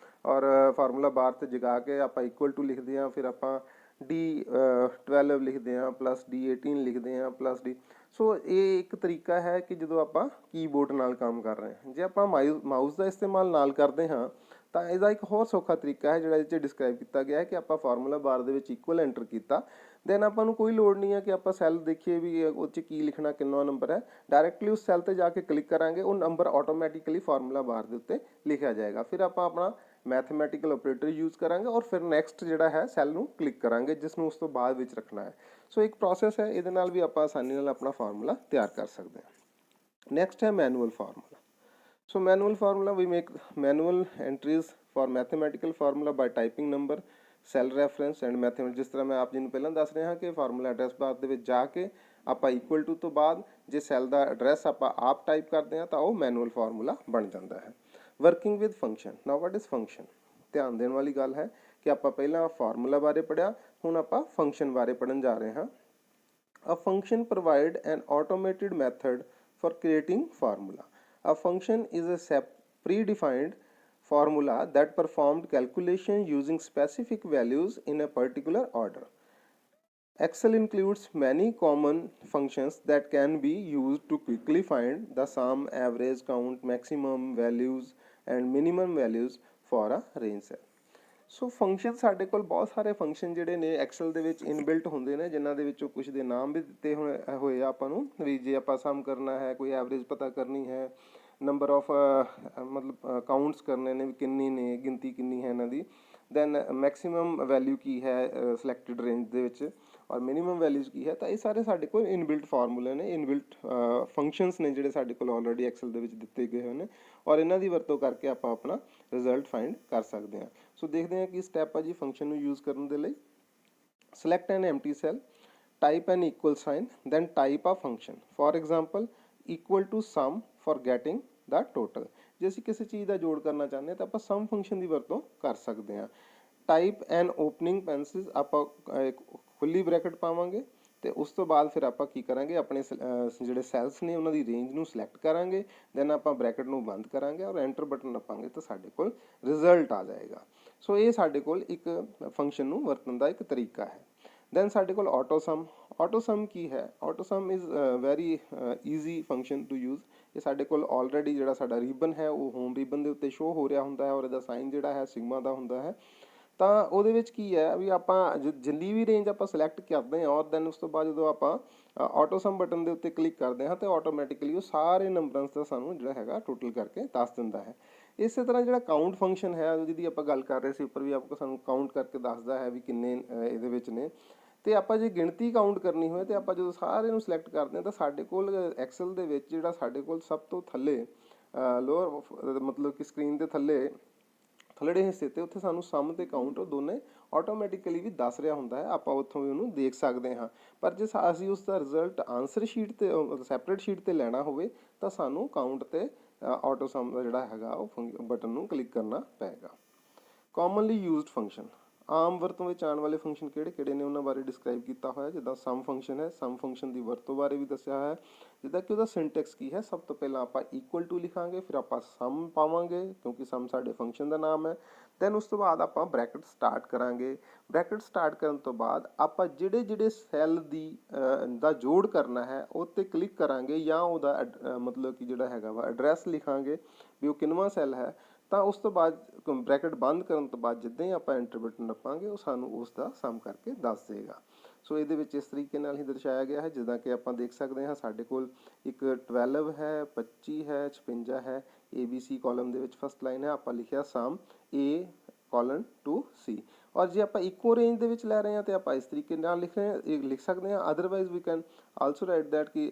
ਔਰ ਫਾਰਮੂਲਾ ਬਾਰ 'ਤੇ ਜਗਾ ਕੇ ਆਪਾਂ ਇਕੁਅਲ ਟੂ ਲਿਖਦੇ ਹਾਂ, ਫਿਰ ਆਪਾਂ D12 ਲਿਖਦੇ ਹਾਂ, ਪਲੱਸ D18 ਲਿਖਦੇ ਹਾਂ, ਪਲੱਸ D। ਸੋ ਇਹ ਇੱਕ ਤਰੀਕਾ ਹੈ ਕਿ ਜਦੋਂ ਆਪਾਂ ਕੀਬੋਰਡ ਨਾਲ ਕੰਮ ਕਰ ਰਹੇ ਹਾਂ। ਜੇ ਆਪਾਂ ਮਾਊਸ ਦਾ ਇਸਤੇਮਾਲ ਨਾਲ ਕਰਦੇ ਹਾਂ ਤਾਂ ਇਹਦਾ ਇੱਕ ਹੋਰ ਸੌਖਾ ਤਰੀਕਾ ਹੈ ਜਿਹੜਾ ਇਹ 'ਚ ਡਿਸਕ੍ਰਾਈਬ ਕੀਤਾ ਗਿਆ ਹੈ ਕਿ ਆਪਾਂ ਫਾਰਮੂਲਾ ਬਾਰ ਦੇ ਵਿੱਚ ਇਕੁਅਲ ਐਂਟਰ ਕੀਤਾ, ਦੈਨ ਆਪਾਂ ਨੂੰ ਕੋਈ ਲੋੜ ਨਹੀਂ ਹੈ ਕਿ ਆਪਾਂ ਸੈੱਲ ਦੇਖੀਏ ਵੀ ਉਹ 'ਚ ਕੀ ਲਿਖਣਾ, ਕਿੰਨਾ ਨੰਬਰ ਹੈ। ਡਾਇਰੈਕਟਲੀ ਉਸ ਸੈੱਲ 'ਤੇ ਜਾ ਕੇ ਕਲਿੱਕ ਕਰਾਂਗੇ, ਉਹ ਨੰਬਰ ਆਟੋਮੈਟਿਕਲੀ ਫਾਰਮੂਲਾ ਬਾਰ ਦੇ ਉੱਤੇ ਲਿਖਿਆ ਜਾਏਗਾ। ਫਿਰ ਆਪਾਂ ਆਪਣਾ ਮੈਥਮੈਟੀਕਲ ਆਪਰੇਟਰ ਯੂਜ਼ ਕਰਾਂਗੇ ਔਰ ਫਿਰ ਨੈਕਸਟ ਜਿਹੜਾ ਹੈ ਸੈੱਲ ਨੂੰ ਕਲਿੱਕ ਕਰਾਂਗੇ ਜਿਸ ਨੂੰ ਉਸ ਤੋਂ ਬਾਅਦ ਵਿੱਚ ਰੱਖਣਾ ਹੈ। ਸੋ ਇੱਕ ਪ੍ਰੋਸੈਸ ਹੈ, ਇਹਦੇ ਨਾਲ ਵੀ ਆਪਾਂ ਆਸਾਨੀ ਨਾਲ ਆਪਣਾ ਫਾਰਮੂਲਾ ਤਿਆਰ ਕਰ ਸਕਦੇ ਹਾਂ। नेक्स्ट है manual formula. So manual formula we make manual entries for mathematical formula by typing number cell reference and mathematic. जिस तरह मैं आप जी पहला दस रहा कि फार्मूला एड्रैस बार के जाके आप इक्वल टू तो बाद जो सैल का एड्रैस आप टाइप करते हैं तो वह मैनुअल फार्मूला बन जाता है। Working with function. Now what is function? ध्यान देने वाली गल है कि आप पहला फार्मूला बारे पढ़िया, हुण आप फंक्शन बारे पढ़न जा रहे हैं। A function provide an automated method for creating formula. A function is a predefined formula that performed calculation using specific values in a particular order. Excel includes many common functions that can be used to quickly find the sum, average, count, maximum values and minimum values for a range cell. So function ਸਾਡੇ ਕੋਲ ਬਹੁਤ ਸਾਰੇ function ਜਿਹੜੇ ਨੇ Excel ਦੇ ਵਿੱਚ inbuilt ਹੁੰਦੇ ਨੇ, ਜਿਨ੍ਹਾਂ ਦੇ ਵਿੱਚੋਂ ਕੁਝ ਦੇ ਨਾਮ ਵੀ ਦਿੱਤੇ ਹੋਏ ਆ ਆਪਾਂ ਨੂੰ, ਵੀ ਜੇ ਆਪਾਂ ਸਮ ਕਰਨਾ ਹੈ, ਕੋਈ ਐਵਰੇਜ ਪਤਾ ਕਰਨੀ ਹੈ, ਨੰਬਰ ਆਫ ਮਤਲਬ ਕਾਊਂਟਸ ਕਰਨੇ ਨੇ ਵੀ ਕਿੰਨੀ ਨੇ, ਗਿਣਤੀ ਕਿੰਨੀ ਹੈ ਇਹਨਾਂ ਦੀ, ਦੈਨ ਮੈਕਸਿਮਮ ਵੈਲਿਊ ਕੀ ਹੈ ਸਿਲੈਕਟਡ ਰੇਂਜ ਦੇ ਵਿੱਚ, ਔਰ ਮਿਨੀਮਮ ਵੈਲਿਊਜ਼ ਕੀ ਹੈ। ਤਾਂ ਇਹ ਸਾਰੇ ਸਾਡੇ ਕੋਲ ਇਨਬਿਲਟ ਫਾਰਮੂਲੇ ਨੇ, ਇਨਬਿਲਟ ਫੰਕਸ਼ਨਸ ਨੇ ਜਿਹੜੇ ਸਾਡੇ ਕੋਲ ਆਲਰੇਡੀ ਐਕਸਲ ਦੇ ਵਿੱਚ ਦਿੱਤੇ ਗਏ ਹੋਏ ਨੇ, ਔਰ ਇਹਨਾਂ ਦੀ ਵਰਤੋਂ ਕਰਕੇ ਆਪਾਂ ਆਪਣਾ ਰਿਜ਼ਲਟ ਫਾਈਂਡ ਕਰ ਸਕਦੇ ਹਾਂ। ਸੋ ਦੇਖਦੇ ਹਾਂ ਕਿ ਸਟੈਪ ਆ ਜੀ ਫੰਕਸ਼ਨ ਨੂੰ ਯੂਜ਼ ਕਰਨ ਦੇ ਲਈ। Select an empty cell, type an equal sign, then type a function. For example equal to sum for getting the total. ਜੇ ਅਸੀਂ ਕਿਸੇ ਚੀਜ਼ ਦਾ ਜੋੜ ਕਰਨਾ ਚਾਹੁੰਦੇ ਹਾਂ ਤਾਂ ਆਪਾਂ ਸਮ ਫੰਕਸ਼ਨ ਦੀ ਵਰਤੋਂ ਕਰ ਸਕਦੇ ਹਾਂ। ਟਾਈਪ ਐਨ ਓਪਨਿੰਗ ਪੈਂਸਿਸ, ਆਪਾਂ ਖੁੱਲੀ ਬ੍ਰੈਕਟ ਪਾਵਾਂਗੇ ਤੇ ਉਸ ਤੋਂ ਬਾਅਦ ਫਿਰ ਆਪਾਂ ਕੀ ਕਰਾਂਗੇ, ਆਪਣੇ ਜਿਹੜੇ ਸੈਲਸ ਨੇ ਉਹਨਾਂ ਦੀ ਰੇਂਜ ਨੂੰ ਸਿਲੈਕਟ ਕਰਾਂਗੇ, ਦੈਨ ਆਪਾਂ ਬ੍ਰੈਕਟ ਨੂੰ ਬੰਦ ਕਰਾਂਗੇ ਔਰ ਐਂਟਰ ਬਟਨ ਨੱਪਾਂਗੇ ਤਾਂ ਸਾਡੇ ਕੋਲ ਰਿਜ਼ਲਟ ਆ ਜਾਏਗਾ। ਸੋ ਇਹ ਸਾਡੇ ਕੋਲ ਇੱਕ ਫੰਕਸ਼ਨ ਨੂੰ ਵਰਤਣ ਦਾ ਇੱਕ ਤਰੀਕਾ ਹੈ। ਦੈਨ ਸਾਡੇ ਕੋਲ ਆਟੋ ਸਮ। ਆਟੋ ਸਮ ਕੀ ਹੈ? Auto sum is very easy function to use. ਇਹ ਸਾਡੇ ਕੋਲ ਆਲਰੇਡੀ ਜਿਹੜਾ ਸਾਡਾ ਰਿਬਨ ਹੈ ਉਹ ਹੋਮ ਰਿਬਨ ਦੇ ਉੱਤੇ ਸ਼ੋਅ ਹੋ ਰਿਹਾ ਹੁੰਦਾ ਹੈ, ਔਰ ਇਹਦਾ ਸਾਈਨ ਜਿਹੜਾ ਹੈ ਸਿਗਮਾ ਦਾ ਹੁੰਦਾ ਹੈ। ਤਾਂ ਉਹਦੇ ਵਿੱਚ ਕੀ ਹੈ ਵੀ ਆਪਾਂ ਜਿੰਨੀ ਵੀ ਰੇਂਜ ਆਪਾਂ ਸਿਲੈਕਟ ਕਰਦੇ ਹਾਂ, ਔਰ ਦੈਨ ਉਸ ਤੋਂ ਬਾਅਦ ਜਦੋਂ ਆਪਾਂ ਆਟੋ ਸਮ ਬਟਨ ਦੇ ਉੱਤੇ ਕਲਿੱਕ ਕਰਦੇ ਹਾਂ ਤਾਂ ਆਟੋਮੈਟਿਕਲੀ ਉਹ ਸਾਰੇ ਨੰਬਰਸ ਦਾ ਸਾਨੂੰ ਜਿਹੜਾ ਹੈਗਾ ਟੋਟਲ ਕਰਕੇ ਦੱਸ ਦਿੰਦਾ ਹੈ। ਇਸੇ ਤਰ੍ਹਾਂ ਜਿਹੜਾ ਕਾਊਂਟ ਫੰਕਸ਼ਨ ਹੈ ਜਿਹਦੀ ਆਪਾਂ ਗੱਲ ਕਰ ਰਹੇ ਸੀ ਉੱਪਰ, ਵੀ ਆਪਾਂ ਸਾਨੂੰ ਕਾਊਂਟ ਕਰਕੇ ਦੱਸਦਾ ਹੈ ਵੀ ਕਿੰਨੇ ਇਹਦੇ ਵਿੱਚ ਨੇ। ਤੇ ਆਪਾਂ ਜੇ ਗਿਣਤੀ ਕਾਊਂਟ ਕਰਨੀ ਹੋਏ ਤੇ ਆਪਾਂ ਜਦੋਂ ਸਾਰੇ ਨੂੰ ਸਿਲੈਕਟ ਕਰਦੇ ਹਾਂ ਤਾਂ ਸਾਡੇ ਕੋਲ ਐਕਸਲ ਦੇ ਵਿੱਚ ਜਿਹੜਾ ਸਾਡੇ ਕੋਲ ਸਭ ਤੋਂ ਥੱਲੇ ਲੋਅਰ ਮਤਲਬ ਕਿ ਸਕਰੀਨ ਦੇ ਥੱਲੜੇ ਹਿੱਸੇ ਤੇ ਉੱਥੇ ਸਾਨੂੰ ਸਮ ਤੇ ਕਾਊਂਟ ਉਹ ਦੋਨੇ ਆਟੋਮੈਟਿਕਲੀ ਵੀ ਦੱਸ ਰਿਹਾ ਹੁੰਦਾ ਹੈ, ਆਪਾਂ ਉੱਥੋਂ ਵੀ ਉਹਨੂੰ ਦੇਖ ਸਕਦੇ ਹਾਂ। ਪਰ ਜੇ ਅਸੀਂ ਉਸ ਦਾ ਰਿਜ਼ਲਟ ਆਨਸਰ ਸ਼ੀਟ ਤੇ ਸੈਪਰੇਟ ਸ਼ੀਟ ਤੇ ਲੈਣਾ ਹੋਵੇ ਤਾਂ ਸਾਨੂੰ ਕਾਊਂਟ ਤੇ ਆਟੋ ਸਮ ਦਾ ਜਿਹੜਾ ਹੈਗਾ ਉਹ ਬਟਨ ਨੂੰ ਕਲਿੱਕ ਕਰਨਾ ਪਏਗਾ। Commonly used function. ਆਮ ਵਰਤੋਂ ਵਿੱਚ ਆਉਣ ਵਾਲੇ ਫੰਕਸ਼ਨ ਕਿਹੜੇ ਕਿਹੜੇ ਨੇ ਉਹਨਾਂ ਬਾਰੇ ਡਿਸਕ੍ਰਾਈਬ ਕੀਤਾ ਹੋਇਆ। ਜਿੱਦਾਂ ਸਮ ਫੰਕਸ਼ਨ ਹੈ, ਸਮ ਫੰਕਸ਼ਨ ਦੀ ਵਰਤੋਂ ਬਾਰੇ ਵੀ ਦੱਸਿਆ ਹੈ। ਜਿੱਦਾਂ ਕਿ ਉਹਦਾ ਸਿੰਟੈਕਸ ਕੀ ਹੈ, ਸਭ ਤੋਂ ਪਹਿਲਾਂ ਆਪਾਂ ਇਕੁਅਲ ਟੂ ਲਿਖਾਂਗੇ, ਫਿਰ ਆਪਾਂ ਸਮ ਪਾਵਾਂਗੇ ਕਿਉਂਕਿ ਸਮ ਸਾਡੇ ਫੰਕਸ਼ਨ ਦਾ ਨਾਮ ਹੈ। ਦੈਨ ਉਸ ਤੋਂ ਬਾਅਦ ਆਪਾਂ ਬ੍ਰੈਕਟ ਸਟਾਰਟ ਕਰਾਂਗੇ। ਬ੍ਰੈਕਟ ਸਟਾਰਟ ਕਰਨ ਤੋਂ ਬਾਅਦ ਆਪਾਂ ਜਿਹੜੇ ਸੈੱਲ ਦਾ ਜੋੜ ਕਰਨਾ ਹੈ ਉਹ 'ਤੇ ਕਲਿੱਕ ਕਰਾਂਗੇ, ਜਾਂ ਉਹਦਾ ਮਤਲਬ ਕਿ ਜਿਹੜਾ ਹੈਗਾ ਵਾ ਐਡਰੈਸ ਲਿਖਾਂਗੇ ਵੀ ਉਹ ਕਿੰਨਵਾਂ ਸੈੱਲ ਹੈ। ਤਾਂ ਉਸ ਤੋਂ ਬਾਅਦ ਬ੍ਰੈਕਟ ਬੰਦ ਕਰਨ ਤੋਂ ਬਾਅਦ ਜਿੱਦਾਂ ਹੀ ਆਪਾਂ ਐਂਟਰ ਬਟਨ ਨੱਪਾਂਗੇ ਉਹ ਸਾਨੂੰ ਉਸ ਦਾ ਸਮ ਕਰਕੇ ਦੱਸ ਦੇਗਾ। ਸੋ ਇਹਦੇ ਵਿੱਚ ਇਸ ਤਰੀਕੇ ਨਾਲ ਹੀ ਦਰਸਾਇਆ ਗਿਆ ਹੈ। ਜਿੱਦਾਂ ਕਿ ਆਪਾਂ ਦੇਖ ਸਕਦੇ ਹਾਂ ਸਾਡੇ ਕੋਲ ਇੱਕ 12 ਹੈ, 25 ਹੈ, 56 ਹੈ। ABC ਕਾਲਮ ਦੇ ਵਿੱਚ ਫਸਟ ਲਾਈਨ ਹੈ, ਆਪਾਂ ਲਿਖਿਆ ਸਮ A ਕੋਲਨ ਟੂ C। ਔਰ ਜੇ ਆਪਾਂ ਇੱਕੋ ਰੇਂਜ ਦੇ ਵਿੱਚ ਲੈ ਰਹੇ ਹਾਂ ਤਾਂ ਆਪਾਂ ਇਸ ਤਰੀਕੇ ਨਾਲ ਲਿਖ ਸਕਦੇ ਹਾਂ। Otherwise we can also write that ਕਿ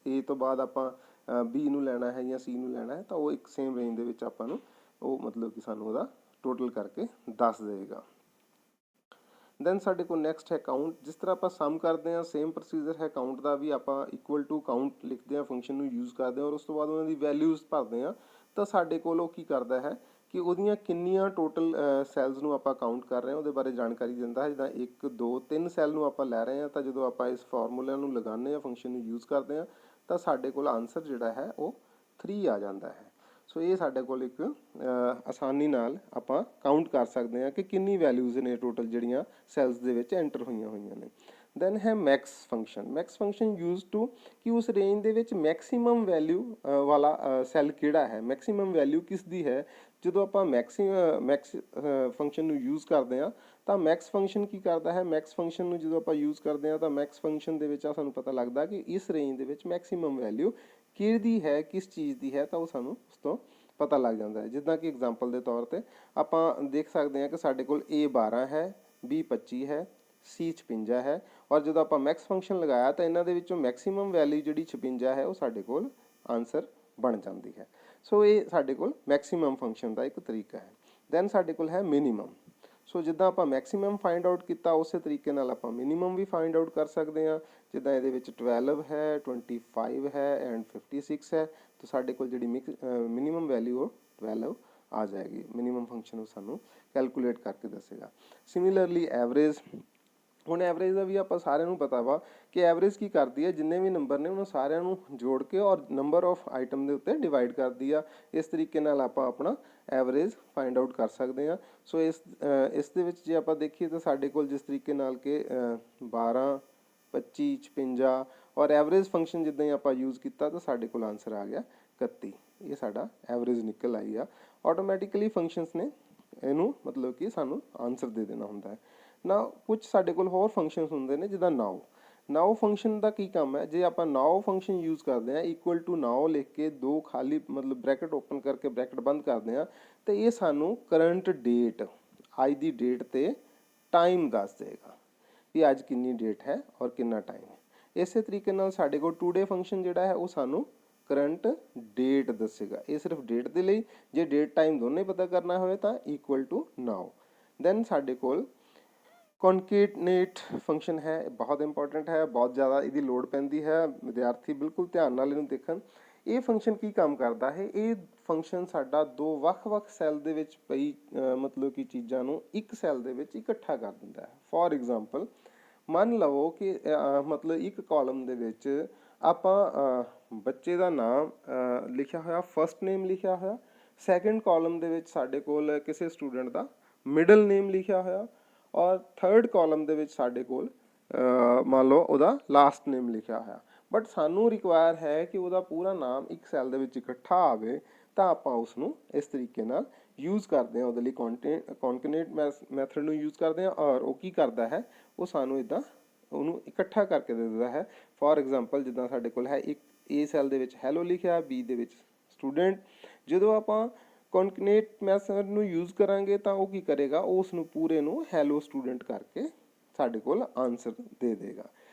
A ਤੋਂ ਬਾਅਦ ਆਪਾਂ B ਨੂੰ ਲੈਣਾ ਹੈ ਜਾਂ C ਨੂੰ ਲੈਣਾ ਹੈ, ਤਾਂ ਉਹ ਇੱਕ ਸੇਮ ਰੇਂਜ ਦੇ ਵਿੱਚ ਆਪਾਂ ਨੂੰ ਉਹ ਮਤਲਬ ਕਿ ਸਾਨੂੰ ਉਹਦਾ ਟੋਟਲ ਕਰਕੇ ਦੱਸ ਦੇਗਾ। ਦੈਨ ਸਾਡੇ ਕੋਲ ਨੈਕਸਟ ਹੈ ਕਾਊਂਟ। ਜਿਸ ਤਰ੍ਹਾਂ ਆਪਾਂ ਸਮ ਕਰਦੇ ਹਾਂ ਸੇਮ ਪ੍ਰੋਸੀਜਰ ਹੈ ਕਾਊਂਟ ਦਾ ਵੀ। ਆਪਾਂ ਇਕੁਅਲ ਟੂ ਕਾਊਂਟ ਲਿਖਦੇ ਹਾਂ, ਫੰਕਸ਼ਨ ਨੂੰ ਯੂਜ਼ ਕਰਦੇ ਹਾਂ, ਔਰ ਉਸ ਤੋਂ ਬਾਅਦ ਉਹਨਾਂ ਦੀ ਵੈਲਿਊਜ਼ ਭਰਦੇ ਹਾਂ। ਤਾਂ ਸਾਡੇ ਕੋਲ ਉਹ ਕੀ ਕਰਦਾ ਹੈ ਕਿ ਉਹਦੀਆਂ ਕਿੰਨੀਆਂ ਟੋਟਲ ਸੈੱਲਸ ਨੂੰ ਆਪਾਂ ਕਾਊਂਟ ਕਰ ਰਹੇ ਹਾਂ ਉਹਦੇ ਬਾਰੇ ਜਾਣਕਾਰੀ ਦਿੰਦਾ ਹੈ। ਜਿੱਦਾਂ 1 2 3 ਸੈੱਲ ਨੂੰ ਆਪਾਂ ਲੈ ਰਹੇ ਹਾਂ, ਤਾਂ ਜਦੋਂ ਆਪਾਂ ਇਸ ਫਾਰਮੂਲਿਆਂ ਨੂੰ ਲਗਾਉਂਦੇ ਹਾਂ, ਫੰਕਸ਼ਨ ਨੂੰ ਯੂਜ਼ ਕਰਦੇ ਹਾਂ, ਤਾਂ ਸਾਡੇ ਕੋਲ ਆਨਸਰ ਜਿਹੜਾ ਹੈ ਉਹ 3 ਆ ਜਾਂਦਾ ਹੈ। ਸੋ ਇਹ ਸਾਡੇ ਕੋਲ ਇੱਕ ਆਸਾਨੀ ਨਾਲ ਆਪਾਂ ਕਾਊਂਟ ਕਰ ਸਕਦੇ ਹਾਂ ਕਿ ਕਿੰਨੀ ਵੈਲਿਊਜ਼ ਨੇ ਟੋਟਲ ਜਿਹੜੀਆਂ ਸੈੱਲਸ ਦੇ ਵਿੱਚ ਐਂਟਰ ਹੋਈਆਂ ਨੇ। ਦੈਨ ਹੈ max function. Max function use to ਕਿ ਉਸ ਰੇਂਜ ਦੇ ਵਿੱਚ ਮੈਕਸਿਮਮ ਵੈਲਿਊ ਵਾਲਾ ਸੈੱਲ ਕਿਹੜਾ ਹੈ, ਮੈਕਸਿਮਮ ਵੈਲਿਊ ਕਿਸ ਦੀ ਹੈ। ਜਦੋਂ ਆਪਾਂ ਮੈਕਸ ਫੰਕਸ਼ਨ ਨੂੰ ਯੂਜ਼ ਕਰਦੇ ਹਾਂ ਤਾਂ ਮੈਕਸ ਫੰਕਸ਼ਨ ਕੀ ਕਰਦਾ ਹੈ, ਮੈਕਸ ਫੰਕਸ਼ਨ ਨੂੰ ਜਦੋਂ ਆਪਾਂ ਯੂਜ਼ ਕਰਦੇ ਹਾਂ ਤਾਂ ਮੈਕਸ ਫੰਕਸ਼ਨ ਦੇ ਵਿੱਚ ਸਾਨੂੰ ਪਤਾ ਲੱਗਦਾ ਕਿ ਇਸ ਰੇਂਜ ਦੇ ਵਿੱਚ ਮੈਕਸਿਮਮ ਵੈਲਿਊ ਕਿਹਦੀ ਹੈ, ਕਿਸ ਚੀਜ਼ ਦੀ ਹੈ, ਤਾਂ ਉਹ ਸਾਨੂੰ ਉਸ ਤੋਂ ਪਤਾ ਲੱਗ ਜਾਂਦਾ ਹੈ। ਜਿੱਦਾਂ ਕਿ ਐਗਜ਼ਾਮਪਲ ਦੇ ਤੌਰ 'ਤੇ ਆਪਾਂ ਦੇਖ ਸਕਦੇ ਹਾਂ ਕਿ ਸਾਡੇ ਕੋਲ A 12 ਹੈ, B 25 ਹੈ, C 56 ਹੈ, ਔਰ ਜਦੋਂ ਆਪਾਂ ਮੈਕਸ ਫੰਕਸ਼ਨ ਲਗਾਇਆ ਤਾਂ ਇਹਨਾਂ ਦੇ ਵਿੱਚੋਂ ਮੈਕਸਿਮਮ ਵੈਲਿਊ ਜਿਹੜੀ 56 ਹੈ ਉਹ ਸਾਡੇ ਕੋਲ ਆਨਸਰ ਬਣ ਜਾਂਦੀ ਹੈ। ਸੋ ਇਹ ਸਾਡੇ ਕੋਲ ਮੈਕਸਿਮਮ ਫੰਕਸ਼ਨ ਦਾ ਇੱਕ ਤਰੀਕਾ ਹੈ। ਦੈਨ ਸਾਡੇ ਕੋਲ ਹੈ ਮਿਨੀਮਮ। ਸੋ ਜਿੱਦਾਂ ਆਪਾਂ ਮੈਕਸਿਮਮ ਫਾਈਂਡ ਆਊਟ ਕੀਤਾ ਉਸੇ ਤਰੀਕੇ ਨਾਲ ਆਪਾਂ ਮਿਨੀਮਮ ਵੀ ਫਾਈਂਡ ਆਊਟ ਕਰ ਸਕਦੇ ਹਾਂ। ਜਿੱਦਾਂ ਇਹਦੇ ਵਿੱਚ 12 ਹੈ, 25 ਹੈ ਐਂਡ 56 ਹੈ, ਤਾਂ ਸਾਡੇ ਕੋਲ ਜਿਹੜੀ ਮਿਨੀਮਮ ਵੈਲਿਊ ਉਹ 12 ਆ ਜਾਏਗੀ। ਮਿਨੀਮਮ ਫੰਕਸ਼ਨ ਉਹ ਸਾਨੂੰ ਕੈਲਕੂਲੇਟ ਕਰਕੇ ਦੱਸੇਗਾ। Similarly average. ਹੁਣ ਐਵਰੇਜ ਦਾ ਵੀ ਆਪਾਂ ਸਾਰਿਆਂ ਨੂੰ ਪਤਾ ਵਾ ਕਿ ਐਵਰੇਜ ਕੀ ਕਰਦੀ ਹੈ, ਜਿੰਨੇ ਵੀ ਨੰਬਰ ਨੇ ਉਹਨਾਂ ਸਾਰਿਆਂ ਨੂੰ ਜੋੜ ਕੇ ਔਰ ਨੰਬਰ ਆਫ ਆਈਟਮ ਦੇ ਉੱਤੇ ਡਿਵਾਈਡ ਕਰਦੀ ਆ। ਇਸ ਤਰੀਕੇ ਨਾਲ ਆਪਾਂ ਆਪਣਾ ਐਵਰੇਜ ਫਾਈਂਡ ਆਊਟ ਕਰ ਸਕਦੇ ਹਾਂ। ਸੋ ਇਸ ਦੇ ਵਿੱਚ ਜੇ ਆਪਾਂ ਦੇਖੀਏ ਤਾਂ ਸਾਡੇ ਕੋਲ ਜਿਸ ਤਰੀਕੇ ਨਾਲ ਕਿ 12, 25, 56 ਔਰ ਐਵਰੇਜ ਫੰਕਸ਼ਨ ਜਿੱਦਾਂ ਹੀ ਆਪਾਂ ਯੂਜ਼ ਕੀਤਾ ਤਾਂ ਸਾਡੇ ਕੋਲ ਆਨਸਰ ਆ ਗਿਆ 31। ਇਹ ਸਾਡਾ ਐਵਰੇਜ ਨਿਕਲ ਆਈ ਆ। ਆਟੋਮੈਟਿਕਲੀ ਫੰਕਸ਼ਨਸ ਨੇ ਇਹਨੂੰ ਮਤਲਬ ਕਿ ਸਾਨੂੰ ਆਨਸਰ ਦੇ ਦੇਣਾ ਹੁੰਦਾ ਹੈ ਨਾ। ਕੁਝ ਸਾਡੇ ਕੋਲ ਹੋਰ ਫੰਕਸ਼ਨਸ ਹੁੰਦੇ ਨੇ ਜਿੱਦਾਂ ਨਾਓ ਫੰਕਸ਼ਨ ਦਾ ਕੀ ਕੰਮ ਹੈ, ਜੇ ਆਪਾਂ ਨਾਓ ਫੰਕਸ਼ਨ ਯੂਜ਼ ਕਰਦੇ ਹਾਂ ਇਕੁਅਲ ਟੂ ਨਾਓ ਲਿਖ ਕੇ ਦੋ ਖਾਲੀ ਮਤਲਬ ਬ੍ਰੈਕਟ ਓਪਨ ਕਰਕੇ ਬ੍ਰੈਕਟ ਬੰਦ ਕਰਦੇ ਹਾਂ ਤੇ ਇਹ ਸਾਨੂੰ ਕਰੰਟ ਡੇਟ, ਅੱਜ ਦੀ ਡੇਟ ਤੇ ਟਾਈਮ ਦੱਸ ਦੇਗਾ ਵੀ ਅੱਜ ਕਿੰਨੀ ਡੇਟ ਹੈ ਔਰ ਕਿੰਨਾ ਟਾਈਮ ਹੈ। ਇਸੇ ਤਰੀਕੇ ਨਾਲ ਸਾਡੇ ਕੋਲ ਟੂਡੇ ਫੰਕਸ਼ਨ ਜਿਹੜਾ ਹੈ ਉਹ ਸਾਨੂੰ ਕਰੰਟ ਡੇਟ ਦੱਸੇਗਾ। ਇਹ ਸਿਰਫ ਡੇਟ ਦੇ ਲਈ, ਜੇ ਡੇਟ ਟਾਈਮ ਦੋਨੇ ਪਤਾ ਕਰਨਾ ਹੋਵੇ ਤਾਂ ਇਕੁਅਲ ਟੂ ਨਾਓ। ਦੈਨ ਸਾਡੇ ਕੋਲ ਕੌਨਕੇਟਨੇਟ ਫੰਕਸ਼ਨ ਹੈ, ਬਹੁਤ ਇੰਪੋਰਟੈਂਟ ਹੈ, ਬਹੁਤ ਜ਼ਿਆਦਾ ਇਹਦੀ ਲੋੜ ਪੈਂਦੀ ਹੈ। ਵਿਦਿਆਰਥੀ ਬਿਲਕੁਲ ਧਿਆਨ ਨਾਲ ਇਹਨੂੰ ਦੇਖਣ। ਇਹ ਫੰਕਸ਼ਨ ਕੀ ਕੰਮ ਕਰਦਾ ਹੈ, ਇਹ ਫੰਕਸ਼ਨ ਸਾਡਾ ਦੋ ਵੱਖ-ਵੱਖ ਸੈੱਲ ਦੇ ਵਿੱਚ ਪਈ ਮਤਲਬ ਕਿ ਚੀਜ਼ਾਂ ਨੂੰ ਇੱਕ ਸੈੱਲ ਦੇ ਵਿੱਚ ਇਕੱਠਾ ਕਰ ਦਿੰਦਾ ਹੈ। ਫੋਰ ਐਗਜ਼ਾਮਪਲ ਮੰਨ ਲਵੋ ਕਿ ਮਤਲਬ ਇੱਕ ਕਾਲਮ ਦੇ ਵਿੱਚ ਆਪਾਂ ਬੱਚੇ ਦਾ ਨਾਮ ਲਿਖਿਆ ਹੋਇਆ, ਫਸਟ ਨੇਮ ਲਿਖਿਆ ਹੋਇਆ, ਸੈਕੰਡ ਕਾਲਮ ਦੇ ਵਿੱਚ ਸਾਡੇ ਕੋਲ ਕਿਸੇ ਸਟੂਡੈਂਟ ਦਾ ਮਿਡਲ ਨੇਮ ਲਿਖਿਆ ਹੋਇਆ ਔਰ ਥਰਡ ਕਾਲਮ ਦੇ ਵਿੱਚ ਸਾਡੇ ਕੋਲ ਮੰਨ ਲਓ ਉਹਦਾ ਲਾਸਟ ਨੇਮ ਲਿਖਿਆ ਹੋਇਆ। ਬਟ ਸਾਨੂੰ ਰਿਕੁਆਇਰ ਹੈ ਕਿ ਉਹਦਾ ਪੂਰਾ ਨਾਮ ਇੱਕ ਸੈੱਲ ਦੇ ਵਿੱਚ ਇਕੱਠਾ ਆਵੇ, ਤਾਂ ਆਪਾਂ ਉਸ ਨੂੰ ਇਸ ਤਰੀਕੇ ਨਾਲ ਯੂਜ਼ ਕਰਦੇ ਹਾਂ। ਉਹਦੇ ਲਈ ਕੌਨਕੇਟਨੇਟ ਮੈਥਡ ਨੂੰ ਯੂਜ਼ ਕਰਦੇ ਹਾਂ ਔਰ ਉਹ ਕੀ ਕਰਦਾ ਹੈ, ਉਹ ਸਾਨੂੰ ਇੱਦਾਂ ਉਹਨੂੰ ਇਕੱਠਾ ਕਰਕੇ ਦੇ ਦਿੰਦਾ ਹੈ। ਫੋਰ ਐਗਜ਼ਾਮਪਲ ਜਿੱਦਾਂ ਸਾਡੇ ਕੋਲ ਹੈ ਇੱਕ A ਸੈੱਲ ਦੇ ਵਿੱਚ ਹੈਲੋ ਲਿਖਿਆ, B ਦੇ ਵਿੱਚ ਸਟੂਡੈਂਟ। ਜਦੋਂ ਆਪਾਂ ਕੌਨਕੇਟਨੇਟ ਮੈਥਡ ਨੂੰ ਯੂਜ਼ ਕਰਾਂਗੇ ਤਾਂ ਉਹ ਕੀ ਕਰੇਗਾ, ਉਹ ਉਸ ਨੂੰ ਪੂਰੇ ਨੂੰ ਹੈਲੋ ਸਟੂਡੈਂਟ ਕਰਕੇ ਸਾਡੇ ਕੋਲ ਆਨਸਰ ਦੇ ਦੇਗਾ।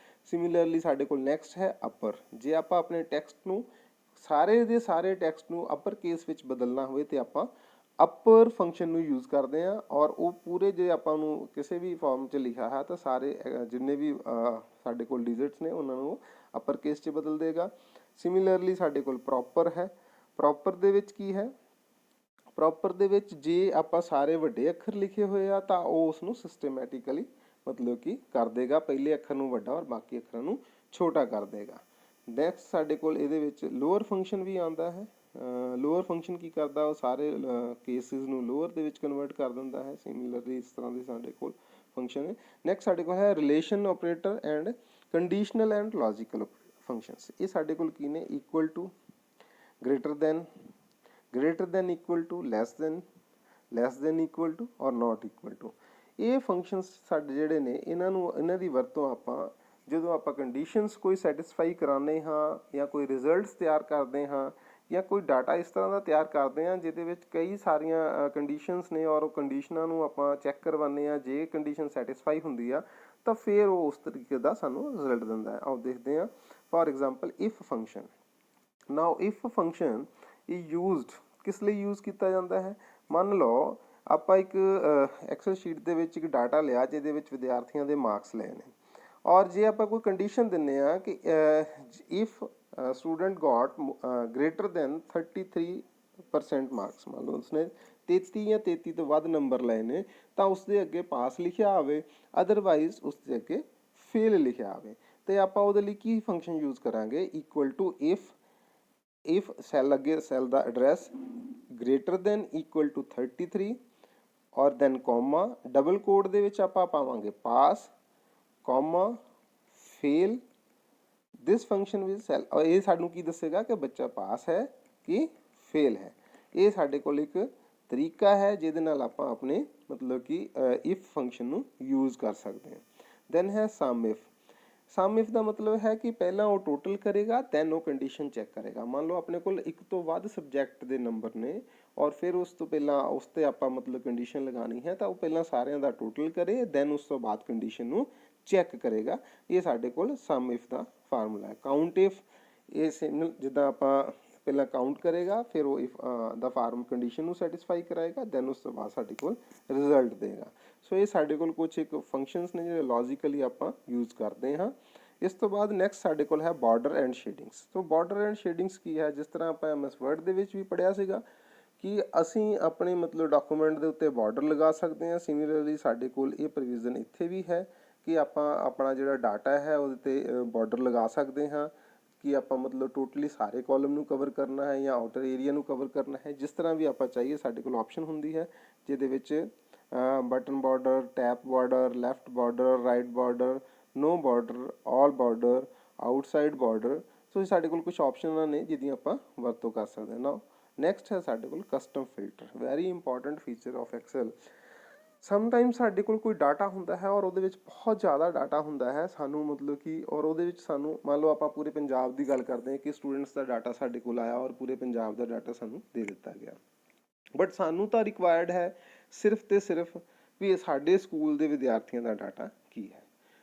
ਸਿਮਿਲਰਲੀ ਸਾਡੇ ਕੋਲ ਨੈਕਸਟ ਹੈ ਅਪਰ। ਜੇ ਆਪਾਂ ਆਪਣੇ ਟੈਕਸਟ ਨੂੰ ਸਾਰੇ ਦੇ ਸਾਰੇ ਟੈਕਸਟ ਨੂੰ ਅਪਰ ਕੇਸ ਵਿੱਚ ਬਦਲਣਾ ਹੋਵੇ ਤੇ ਆਪਾਂ ਅਪਰ ਫੰਕਸ਼ਨ ਨੂੰ ਯੂਜ਼ ਕਰਦੇ ਹਾਂ ਔਰ ਉਹ ਪੂਰੇ ਜੇ ਆਪਾਂ ਨੂੰ ਕਿਸੇ ਵੀ ਫਾਰਮ 'ਚ ਲਿਖਿਆ ਹੈ ਤਾਂ ਸਾਰੇ ਜਿੰਨੇ ਵੀ ਸਾਡੇ ਕੋਲ ਡਿਜਿਟਸ ਨੇ ਉਹਨਾਂ ਨੂੰ ਅਪਰ ਕੇਸ 'ਚ ਬਦਲ ਦੇਗਾ। ਸਿਮਿਲਰਲੀ ਸਾਡੇ ਕੋਲ ਪ੍ਰੋਪਰ ਹੈ। ਪ੍ਰੋਪਰ ਦੇ ਵਿੱਚ ਕੀ ਹੈ, ਪ੍ਰੋਪਰ ਦੇ ਵਿੱਚ ਜੇ ਆਪਾਂ ਸਾਰੇ ਵੱਡੇ ਅੱਖਰ ਲਿਖੇ ਹੋਏ ਆ ਤਾਂ ਉਹ ਉਸ ਨੂੰ ਸਿਸਟਮੈਟਿਕਲੀ ਮਤਲਬ ਕਿ ਕਰ ਦੇਗਾ, ਪਹਿਲੇ ਅੱਖਰ ਨੂੰ ਵੱਡਾ ਔਰ ਬਾਕੀ ਅੱਖਰਾਂ ਨੂੰ ਛੋਟਾ ਕਰ ਦੇਗਾ। ਨੈਕਸਟ ਸਾਡੇ ਕੋਲ ਇਹਦੇ ਵਿੱਚ ਲੋਅਰ ਫੰਕਸ਼ਨ ਵੀ ਆਉਂਦਾ ਹੈ। ਲੋਅਰ ਫੰਕਸ਼ਨ ਕੀ ਕਰਦਾ, ਉਹ ਸਾਰੇ ਕੇਸਿਸ ਨੂੰ ਲੋਅਰ ਦੇ ਵਿੱਚ ਕਨਵਰਟ ਕਰ ਦਿੰਦਾ ਹੈ। ਸਿਮਿਲਰਲੀ ਇਸ ਤਰ੍ਹਾਂ ਦੇ ਸਾਡੇ ਕੋਲ ਫੰਕਸ਼ਨ ਹੈ। ਨੈਕਸਟ ਸਾਡੇ ਕੋਲ ਹੈ relation operator and conditional and logical functions. ਇਹ ਸਾਡੇ ਕੋਲ ਕੀ ਨੇ, equal to, greater than equal to, less than equal to or not equal to. ਇਹ ਫੰਕਸ਼ਨਸ ਸਾਡੇ ਜਿਹੜੇ ਨੇ ਇਹਨਾਂ ਦੀ ਵਰਤੋਂ ਆਪਾਂ ਜਦੋਂ ਆਪਾਂ ਕੰਡੀਸ਼ਨਸ ਕੋਈ ਸੈਟਿਸਫਾਈ ਕਰਾਉਂਦੇ ਹਾਂ ਜਾਂ ਕੋਈ ਰਿਜ਼ਲਟਸ ਤਿਆਰ ਕਰਦੇ ਹਾਂ ਜਾਂ ਕੋਈ ਡਾਟਾ ਇਸ ਤਰ੍ਹਾਂ ਦਾ ਤਿਆਰ ਕਰਦੇ ਹਾਂ ਜਿਹਦੇ ਵਿੱਚ ਕਈ ਸਾਰੀਆਂ ਕੰਡੀਸ਼ਨਸ ਨੇ ਔਰ ਉਹ ਕੰਡੀਸ਼ਨਾਂ ਨੂੰ ਆਪਾਂ ਚੈੱਕ ਕਰਵਾਉਂਦੇ ਹਾਂ। ਜੇ ਕੰਡੀਸ਼ਨ ਸੈਟਿਸਫਾਈ ਹੁੰਦੀ ਆ ਤਾਂ ਫਿਰ ਉਹ ਉਸ ਤਰੀਕੇ ਦਾ ਸਾਨੂੰ ਰਿਜ਼ਲਟ ਦਿੰਦਾ ਹੈ। ਆਓ ਦੇਖਦੇ ਹਾਂ। For example if function. Now if function ਇਹ ਯੂਜ਼ਡ ਕਿਸ ਲਈ ਯੂਜ਼ ਕੀਤਾ ਜਾਂਦਾ ਹੈ। ਮੰਨ ਲਓ ਆਪਾਂ ਇੱਕ ਐਕਸਲ ਸ਼ੀਟ ਦੇ ਵਿੱਚ ਇੱਕ ਡਾਟਾ ਲਿਆ ਜਿਹਦੇ ਵਿੱਚ ਵਿਦਿਆਰਥੀਆਂ ਦੇ ਮਾਰਕਸ ਲਏ ਨੇ ਔਰ ਜੇ ਆਪਾਂ ਕੋਈ ਕੰਡੀਸ਼ਨ ਦਿੰਦੇ ਹਾਂ ਕਿ if student got greater than 33% marks, ਮੰਨ ਲਓ ਉਸਨੇ 33 ਜਾਂ 33 ਤੋਂ ਵੱਧ ਨੰਬਰ ਲਏ ਨੇ ਤਾਂ ਉਸਦੇ ਅੱਗੇ ਪਾਸ ਲਿਖਿਆ ਆਵੇ, ਅਦਰਵਾਈਜ਼ ਉਸਦੇ ਅੱਗੇ ਫੇਲ ਲਿਖਿਆ ਆਵੇ। ਤੇ ਆਪਾਂ ਉਹਦੇ ਲਈ ਕੀ ਫੰਕਸ਼ਨ ਯੂਜ਼ ਕਰਾਂਗੇ, ਇਕੁਅਲ ਟੂ ਇਫ ਸੈੱਲ ਅੱਗੇ ਸੈੱਲ ਦਾ address greater than equal to 33 or then comma, double coat ਦੇ ਵਿੱਚ ਆਪਾਂ ਪਾਵਾਂਗੇ pass comma fail, this function will cell. ਔਰ ਇਹ ਸਾਨੂੰ ਕੀ ਦੱਸੇਗਾ ਕਿ ਬੱਚਾ ਪਾਸ ਹੈ ਕਿ ਫੇਲ ਹੈ। ਇਹ ਸਾਡੇ ਕੋਲ ਇੱਕ ਤਰੀਕਾ ਹੈ ਜਿਹਦੇ ਨਾਲ ਆਪਾਂ ਆਪਣੇ ਮਤਲਬ ਕਿ ਇਫ ਫੰਕਸ਼ਨ ਨੂੰ ਯੂਜ਼ ਕਰ ਸਕਦੇ ਹਾਂ। ਦੈਨ ਹੈ ਸਮ ਇਫ। ਸਮ ਇਫ ਦਾ ਮਤਲਬ ਹੈ ਕਿ ਪਹਿਲਾਂ ਉਹ ਟੋਟਲ ਕਰੇਗਾ ਦੈਨ ਉਹ ਕੰਡੀਸ਼ਨ ਚੈੱਕ ਕਰੇਗਾ। ਮੰਨ ਲਓ ਆਪਣੇ ਕੋਲ ਇੱਕ ਤੋਂ ਵੱਧ ਸਬਜੈਕਟ ਦੇ ਨੰਬਰ ਨੇ ਔਰ ਫਿਰ ਉਸ ਤੋਂ ਪਹਿਲਾਂ ਉਸ 'ਤੇ ਆਪਾਂ ਮਤਲਬ ਕੰਡੀਸ਼ਨ ਲਗਾਉਣੀ ਹੈ ਤਾਂ ਉਹ ਪਹਿਲਾਂ ਸਾਰਿਆਂ ਦਾ ਟੋਟਲ ਕਰੇ ਦੈਨ ਉਸ ਤੋਂ ਬਾਅਦ ਕੰਡੀਸ਼ਨ ਨੂੰ ਚੈੱਕ ਕਰੇਗਾ। ਇਹ ਸਾਡੇ ਕੋਲ ਸਮ ਇਫ ਦਾ ਫਾਰਮੂਲਾ ਹੈ। ਕਾਊਂਟ ਇਫ, ਇਹ ਜਿੱਦਾਂ ਆਪਾਂ ਪਹਿਲਾਂ ਕਾਊਂਟ ਕਰੇਗਾ, ਫਿਰ ਉਹ ਇਫ ਦਾ ਫਾਰਮ ਕੰਡੀਸ਼ਨ ਨੂੰ ਸੈਟੀਸਫਾਈ ਕਰਾਏਗਾ, ਦੈਨ ਉਸ ਤੋਂ ਬਾਅਦ ਸਾਡੇ ਕੋਲ ਰਿਜ਼ਲਟ ਦੇਗਾ। ਸੋ ਇਹ ਸਾਡੇ ਕੋਲ ਕੁਝ ਇੱਕ ਫੰਕਸ਼ਨਸ ਨੇ ਜਿਹੜੇ ਲੌਜੀਕਲੀ ਆਪਾਂ ਯੂਜ਼ ਕਰਦੇ ਹਾਂ। ਇਸ ਤੋਂ ਬਾਅਦ ਨੈਕਸਟ ਸਾਡੇ ਕੋਲ ਹੈ border and shadings. So border and shadings ਕੀ ਹੈ, ਜਿਸ ਤਰ੍ਹਾਂ ਆਪਾਂ MS ਵਰਡ ਦੇ ਵਿੱਚ ਵੀ ਪੜ੍ਹਿਆ ਸੀਗਾ ਕਿ ਅਸੀਂ ਆਪਣੇ ਮਤਲਬ ਡਾਕੂਮੈਂਟ ਦੇ ਉੱਤੇ ਬਾਰਡਰ ਲਗਾ ਸਕਦੇ ਹਾਂ। ਸਿਮਿਲਰਲੀ ਸਾਡੇ ਕੋਲ ਇਹ ਪ੍ਰੋਵੀਜ਼ਨ ਇੱਥੇ ਵੀ ਹੈ ਕਿ ਆਪਾਂ ਆਪਣਾ ਜਿਹੜਾ ਡਾਟਾ ਹੈ ਉਹਦੇ ਤੇ ਬਾਰਡਰ ਲਗਾ ਸਕਦੇ ਹਾਂ ਕਿ ਆਪਾਂ ਮਤਲਬ ਟੋਟਲੀ ਸਾਰੇ ਕਾਲਮ ਨੂੰ ਕਵਰ ਕਰਨਾ ਹੈ ਜਾਂ ਆਊਟਰ ਏਰੀਆ ਨੂੰ ਕਵਰ ਕਰਨਾ ਹੈ। ਜਿਸ ਤਰ੍ਹਾਂ ਵੀ ਆਪਾਂ ਚਾਹੀਏ ਸਾਡੇ ਕੋਲ ਆਪਸ਼ਨ ਹੁੰਦੀ ਹੈ, ਜਿਹਦੇ ਵਿੱਚ button border, tap border, left border, right border, no border, all border, outside border. So ਇਹ ਸਾਡੇ ਕੋਲ ਕੁਝ ਆਪਸ਼ਨਾਂ ਨੇ ਜਿਹਦੀਆਂ ਆਪਾਂ ਵਰਤੋਂ ਕਰ ਸਕਦੇ ਹਾਂ। ਨਾਓ ਨੈਕਸਟ ਹੈ ਸਾਡੇ ਕੋਲ custom filter, very important feature of Excel. Sometime ਸਾਡੇ ਕੋਲ ਕੋਈ ਡਾਟਾ ਹੁੰਦਾ ਹੈ ਔਰ ਉਹਦੇ ਵਿੱਚ ਬਹੁਤ ਜ਼ਿਆਦਾ ਡਾਟਾ ਹੁੰਦਾ ਹੈ, ਸਾਨੂੰ ਮਤਲਬ ਕਿ ਔਰ ਉਹਦੇ ਵਿੱਚ ਸਾਨੂੰ ਮੰਨ ਲਓ ਆਪਾਂ ਪੂਰੇ ਪੰਜਾਬ ਦੀ ਗੱਲ ਕਰਦੇ ਹਾਂ ਕਿ ਸਟੂਡੈਂਟਸ ਦਾ ਡਾਟਾ ਸਾਡੇ ਕੋਲ ਆਇਆ ਔਰ ਪੂਰੇ ਪੰਜਾਬ ਦਾ ਡਾਟਾ ਸਾਨੂੰ ਦੇ ਦਿੱਤਾ ਗਿਆ, ਬਟ ਸਾਨੂੰ ਤਾਂ ਰਿਕਵਾਇਰਡ ਹੈ ਸਿਰਫ ਤੇ ਸਿਰਫ ਵੀ ਇਹ ਸਾਡੇ ਸਕੂਲ ਦੇ ਵਿਦਿਆਰਥੀਆਂ ਦਾ ਡਾਟਾ ਕੀ ਹੈ।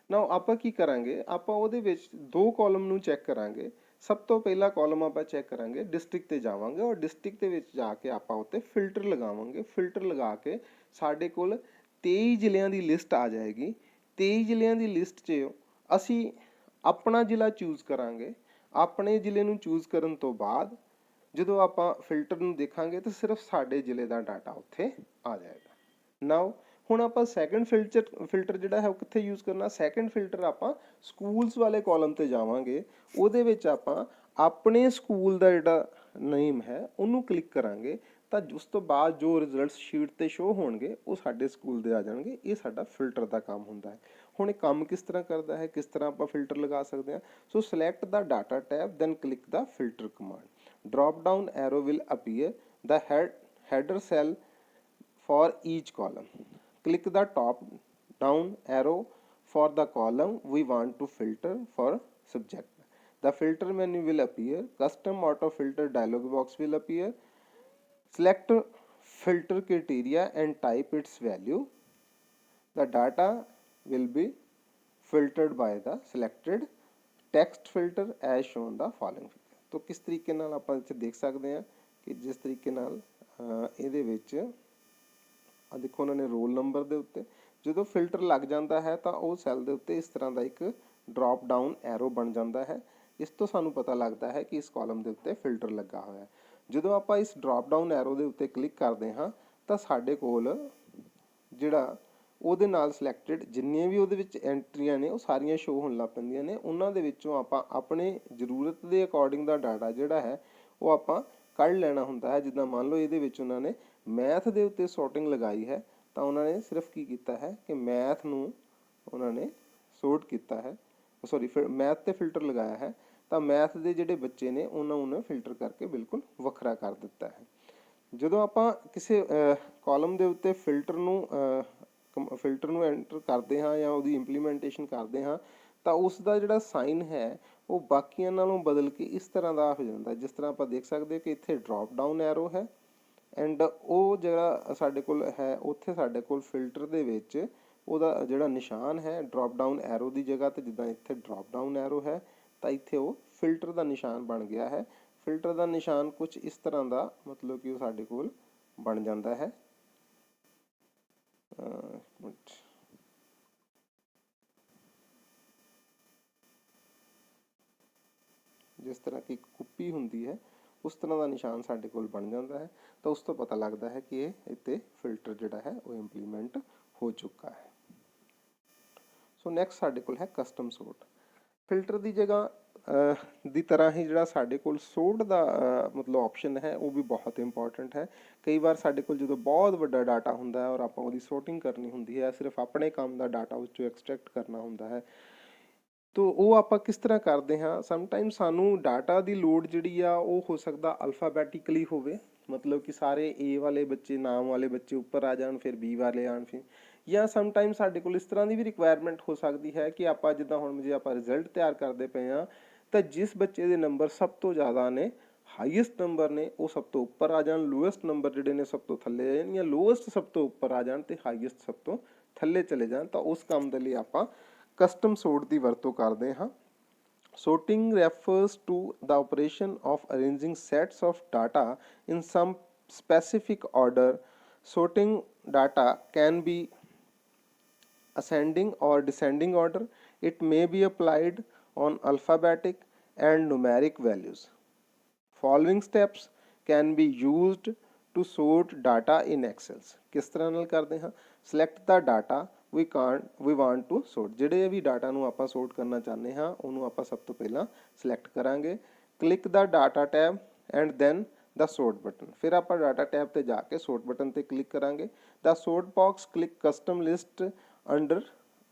ਨਾਓ ਆਪਾਂ ਕੀ ਕਰਾਂਗੇ, ਆਪਾਂ ਉਹਦੇ ਵਿੱਚ ਦੋ ਕਾਲਮ ਨੂੰ ਚੈੱਕ ਕਰਾਂਗੇ। ਸਭ ਤੋਂ ਪਹਿਲਾ ਕਾਲਮ ਆਪਾਂ ਚੈੱਕ ਕਰਾਂਗੇ, ਡਿਸਟ੍ਰਿਕਟ ਤੇ ਜਾਵਾਂਗੇ ਔਰ ਡਿਸਟ੍ਰਿਕਟ ਦੇ ਵਿੱਚ ਜਾ ਕੇ ਆਪਾਂ ਉੱਤੇ ਫਿਲਟਰ ਲਗਾਵਾਂਗੇ। ਫਿਲਟਰ ਲਗਾ ਕੇ ਸਾਡੇ ਕੋਲ 23 ਜ਼ਿਲ੍ਹਿਆਂ ਦੀ ਲਿਸਟ ਆ ਜਾਏਗੀ। 23 ਜ਼ਿਲ੍ਹਿਆਂ ਦੀ ਲਿਸਟ 'ਚ ਅਸੀਂ ਆਪਣਾ ਜ਼ਿਲ੍ਹਾ ਚੂਜ਼ ਕਰਾਂਗੇ। ਆਪਣੇ ਜ਼ਿਲ੍ਹੇ ਨੂੰ ਚੂਜ਼ ਕਰਨ ਤੋਂ ਬਾਅਦ ਜਦੋਂ ਆਪਾਂ ਫਿਲਟਰ ਨੂੰ ਦੇਖਾਂਗੇ ਤਾਂ ਸਿਰਫ ਸਾਡੇ ਜ਼ਿਲ੍ਹੇ ਦਾ ਡਾਟਾ ਉੱਥੇ ਆ ਜਾਏਗਾ। ਨਾਓ ਹੁਣ ਆਪਾਂ ਸੈਕੰਡ ਫਿਲਟਰ ਜਿਹੜਾ ਹੈ ਉਹ ਕਿੱਥੇ ਯੂਜ਼ ਕਰਨਾ, ਸੈਕੰਡ ਫਿਲਟਰ ਆਪਾਂ ਸਕੂਲਸ ਵਾਲੇ ਕਾਲਮ ਤੇ ਜਾਵਾਂਗੇ। ਉਹਦੇ ਵਿੱਚ ਆਪਾਂ ਆਪਣੇ ਸਕੂਲ ਦਾ ਜਿਹੜਾ ਨੇਮ ਹੈ ਉਹਨੂੰ ਕਲਿੱਕ ਕਰਾਂਗੇ ਤਾਂ ਉਸ ਤੋਂ ਬਾਅਦ ਜੋ ਰਿਜ਼ਲਟਸ ਸ਼ੀਟ ਤੇ ਸ਼ੋ ਹੋਣਗੇ ਉਹ ਸਾਡੇ ਸਕੂਲ ਦੇ ਆ ਜਾਣਗੇ। ਇਹ ਸਾਡਾ ਫਿਲਟਰ ਦਾ ਕੰਮ ਹੁੰਦਾ ਹੈ। ਹੁਣ ਇਹ ਕੰਮ ਕਿਸ ਤਰ੍ਹਾਂ ਕਰਦਾ ਹੈ, ਕਿਸ ਤਰ੍ਹਾਂ ਆਪਾਂ ਫਿਲਟਰ ਲਗਾ ਸਕਦੇ ਹਾਂ। So select the data tab, then click the filter command. Drop down arrow will appear the header cell for each column. Click the top down arrow for the column we want to filter for subject. The filter menu will appear. Custom auto filter dialog box will appear. Select filter criteria and type its value. The data will be filtered by the selected text filter as shown the following figure. तो किस तरीके नाल ਆਪਾਂ ਇੱਥੇ ਦੇਖ ਸਕਦੇ ਹਾਂ ਕਿ ਜਿਸ ਤਰੀਕੇ ਨਾਲ ਇਹਦੇ ਵਿੱਚ ਆ ਦੇਖੋ ਉਹਨਾਂ ਨੇ ਰੋਲ ਨੰਬਰ ਦੇ ਉੱਤੇ ਜਦੋਂ ਫਿਲਟਰ ਲੱਗ ਜਾਂਦਾ ਹੈ ਤਾਂ ਉਹ ਸੈੱਲ ਦੇ ਉੱਤੇ ਇਸ ਤਰ੍ਹਾਂ ਦਾ ਇੱਕ ਡ੍ਰੌਪ ਡਾਊਨ ਐਰੋ ਬਣ ਜਾਂਦਾ ਹੈ। ਇਸ ਤੋਂ ਸਾਨੂੰ ਪਤਾ ਲੱਗਦਾ ਹੈ ਕਿ ਇਸ ਕਾਲਮ ਦੇ ਉੱਤੇ ਫਿਲਟਰ ਲੱਗਾ ਹੋਇਆ ਹੈ। ਜਦੋਂ ਆਪਾਂ ਇਸ ਡ੍ਰੌਪ ਡਾਊਨ ਐਰੋ ਦੇ ਉੱਤੇ ਕਲਿੱਕ ਕਰਦੇ ਹਾਂ ਤਾਂ ਸਾਡੇ ਕੋਲ ਜਿਹੜਾ ਉਹਦੇ ਨਾਲ ਸਿਲੈਕਟਡ ਜਿੰਨੀਆਂ ਵੀ ਉਹਦੇ ਵਿੱਚ ਐਂਟਰੀਆਂ ਨੇ ਉਹ ਸਾਰੀਆਂ ਸ਼ੋ ਹੋਣ ਲੱਗ ਪੈਂਦੀਆਂ ਨੇ। ਉਹਨਾਂ ਦੇ ਵਿੱਚੋਂ ਆਪਾਂ ਆਪਣੇ ਜ਼ਰੂਰਤ ਦੇ ਅਕੋਰਡਿੰਗ ਦਾ ਡਾਟਾ ਜਿਹੜਾ ਹੈ ਉਹ ਆਪਾਂ ਕੱਢ ਲੈਣਾ ਹੁੰਦਾ ਹੈ। ਜਿੱਦਾਂ ਮੰਨ ਲਓ ਇਹਦੇ ਵਿੱਚ ਉਹਨਾਂ ਨੇ ਮੈਥ ਦੇ ਉੱਤੇ ਸੋਰਟਿੰਗ ਲਗਾਈ ਹੈ ਤਾਂ ਉਹਨਾਂ ਨੇ ਸਿਰਫ ਕੀ ਕੀਤਾ ਹੈ ਕਿ ਮੈਥ ਨੂੰ ਉਹਨਾਂ ਨੇ ਸੋਰਟ ਕੀਤਾ ਹੈ, ਸੌਰੀ ਮੈਥ ਤੇ ਫਿਲਟਰ ਲਗਾਇਆ ਹੈ ਤਾਂ ਮੈਥ ਦੇ ਜਿਹੜੇ ਬੱਚੇ ਨੇ ਉਹਨਾਂ ਨੂੰ ਫਿਲਟਰ ਕਰਕੇ ਬਿਲਕੁਲ ਵੱਖਰਾ ਕਰ ਦਿੱਤਾ ਹੈ। ਜਦੋਂ ਆਪਾਂ ਕਿਸੇ ਕਾਲਮ ਦੇ ਉੱਤੇ ਫਿਲਟਰ ਨੂੰ ਐਂਟਰ ਕਰਦੇ ਹਾਂ ਜਾਂ ਉਹਦੀ ਇੰਪਲੀਮੈਂਟੇਸ਼ਨ ਕਰਦੇ ਹਾਂ ਤਾਂ ਉਸ ਦਾ ਜਿਹੜਾ ਸਾਈਨ ਹੈ ਉਹ ਬਾਕੀਆਂ ਨਾਲੋਂ ਬਦਲ ਕੇ ਇਸ ਤਰ੍ਹਾਂ ਦਾ ਹੋ ਜਾਂਦਾ। ਜਿਸ ਤਰ੍ਹਾਂ ਆਪਾਂ ਦੇਖ ਸਕਦੇ ਕਿ ਇੱਥੇ ਡ੍ਰੌਪ ਡਾਊਨ ਐਰੋ ਹੈ ਐਂਡ ਉਹ ਜਿਹੜਾ ਸਾਡੇ ਕੋਲ ਹੈ ਉੱਥੇ ਸਾਡੇ ਕੋਲ ਫਿਲਟਰ ਦੇ ਵਿੱਚ ਉਹਦਾ ਜਿਹੜਾ ਨਿਸ਼ਾਨ ਹੈ ਡ੍ਰੌਪ ਡਾਊਨ ਐਰੋ ਦੀ ਜਗ੍ਹਾ ਤੇ ਜਿੱਦਾਂ ਇੱਥੇ ਡ੍ਰੌਪ ਡਾਊਨ ਐਰੋ ਹੈ ਤਾਂ ਇੱਥੇ ਉਹ ਫਿਲਟਰ ਦਾ ਨਿਸ਼ਾਨ ਬਣ ਗਿਆ ਹੈ। ਫਿਲਟਰ ਦਾ ਨਿਸ਼ਾਨ ਕੁਝ ਇਸ ਤਰ੍ਹਾਂ ਦਾ ਮਤਲਬ ਕਿ ਉਹ ਸਾਡੇ ਕੋਲ ਬਣ ਜਾਂਦਾ ਹੈ। ਜਿਸ ਤਰ੍ਹਾਂ ਕਿ ਕੁੱਪੀ ਹੁੰਦੀ ਹੈ ਉਸ ਤਰ੍ਹਾਂ ਦਾ ਨਿਸ਼ਾਨ ਸਾਡੇ ਕੋਲ ਬਣ ਜਾਂਦਾ ਹੈ ਤਾਂ ਉਸ ਤੋਂ ਪਤਾ ਲੱਗਦਾ ਹੈ ਕਿ ਇਹ ਇੱਥੇ ਫਿਲਟਰ ਜਿਹੜਾ ਹੈ ਉਹ ਇੰਪਲੀਮੈਂਟ ਹੋ ਚੁੱਕਾ ਹੈ। ਸੋ ਨੈਕਸਟ ਸਾਡੇ ਕੋਲ ਹੈ ਕਸਟਮ ਸੋਰਟ। ਫਿਲਟਰ ਦੀ ਜਗ੍ਹਾ ਦੀ ਤਰ੍ਹਾਂ ਹੀ ਜਿਹੜਾ ਸਾਡੇ ਕੋਲ ਸੋਰਟ ਦਾ ਮਤਲਬ ਆਪਸ਼ਨ ਹੈ ਉਹ ਵੀ ਬਹੁਤ ਇੰਪੋਰਟੈਂਟ ਹੈ। ਕਈ ਵਾਰ ਸਾਡੇ ਕੋਲ ਜਦੋਂ ਬਹੁਤ ਵੱਡਾ ਡਾਟਾ ਹੁੰਦਾ ਹੈ ਔਰ ਆਪਾਂ ਉਹਦੀ ਸੋਰਟਿੰਗ ਕਰਨੀ ਹੁੰਦੀ ਹੈ, ਸਿਰਫ ਆਪਣੇ ਕੰਮ ਦਾ ਡਾਟਾ ਉਸ 'ਚੋਂ ਐਕਸਟਰੈਕਟ ਕਰਨਾ ਹੁੰਦਾ ਹੈ, ਤੋ ਉਹ ਆਪਾਂ ਕਿਸ ਤਰ੍ਹਾਂ ਕਰਦੇ ਹਾਂ। ਸਮਟਾਈਮ ਸਾਨੂੰ ਡਾਟਾ ਦੀ ਲੋਡ ਜਿਹੜੀ ਆ ਉਹ ਹੋ ਸਕਦਾ ਅਲਫਾਬੈਟਿਕਲੀ ਹੋਵੇ, ਮਤਲਬ ਕਿ ਸਾਰੇ A ਵਾਲੇ ਬੱਚੇ ਨਾਮ ਵਾਲੇ ਬੱਚੇ ਉੱਪਰ ਆ ਜਾਣ ਫਿਰ B ਵਾਲੇ ਆਉਣ ਫਿਰ, ਜਾਂ ਸਮਟਾਈਮ ਸਾਡੇ ਕੋਲ ਇਸ ਤਰ੍ਹਾਂ ਦੀ ਵੀ ਰਿਕੁਆਇਰਮੈਂਟ ਹੋ ਸਕਦੀ ਹੈ ਕਿ ਆਪਾਂ ਜਿੱਦਾਂ ਹੁਣ ਜੇ ਆਪਾਂ ਰਿਜ਼ਲਟ ਤਿਆਰ ਕਰਦੇ ਪਏ ਹਾਂ ਤਾਂ ਜਿਸ ਬੱਚੇ ਦੇ ਨੰਬਰ ਸਭ ਤੋਂ ਜ਼ਿਆਦਾ ਨੇ, ਹਾਈਐਸਟ ਨੰਬਰ ਨੇ, ਉਹ ਸਭ ਤੋਂ ਉੱਪਰ ਆ ਜਾਣ, ਲੋਐਸਟ ਨੰਬਰ ਜਿਹੜੇ ਨੇ ਸਭ ਤੋਂ ਥੱਲੇ ਆ ਜਾਣ, ਜਾਂ ਲੋਐਸਟ ਸਭ ਤੋਂ ਉੱਪਰ ਆ ਜਾਣ ਤੇ ਹਾਈਐਸਟ ਸਭ ਤੋਂ ਥੱਲੇ ਚਲੇ ਜਾਣ। ਤਾਂ ਉਸ ਕੰਮ ਦੇ ਲਈ ਆਪਾਂ ਕਸਟਮ ਸੋਰਟ ਦੀ ਵਰਤੋਂ ਕਰਦੇ ਹਾਂ। Sorting refers to the operation of arranging sets of data in some specific order. Sorting data can be ascending or descending order. It may be applied on alphabetic and numeric values. Following steps can be used to sort data in Excel. किस तरह ਨਾਲ ਕਰਦੇ ਹਾਂ? Select the data we want to sort. ਜਿਹੜੇ ਵੀ data ਨੂੰ ਆਪਾਂ sort ਕਰਨਾ ਚਾਹੁੰਦੇ ਹਾਂ ਉਹਨੂੰ ਆਪਾਂ ਸਭ ਤੋਂ ਪਹਿਲਾਂ ਸਿਲੈਕਟ ਕਰਾਂਗੇ. Click the data tab and then the sort button. ਫਿਰ ਆਪਾਂ ਡਾਟਾ ਟੈਬ ਤੇ ਜਾ ਕੇ sort button ਤੇ ਕਲਿੱਕ ਕਰਾਂਗੇ. The sort box click custom list under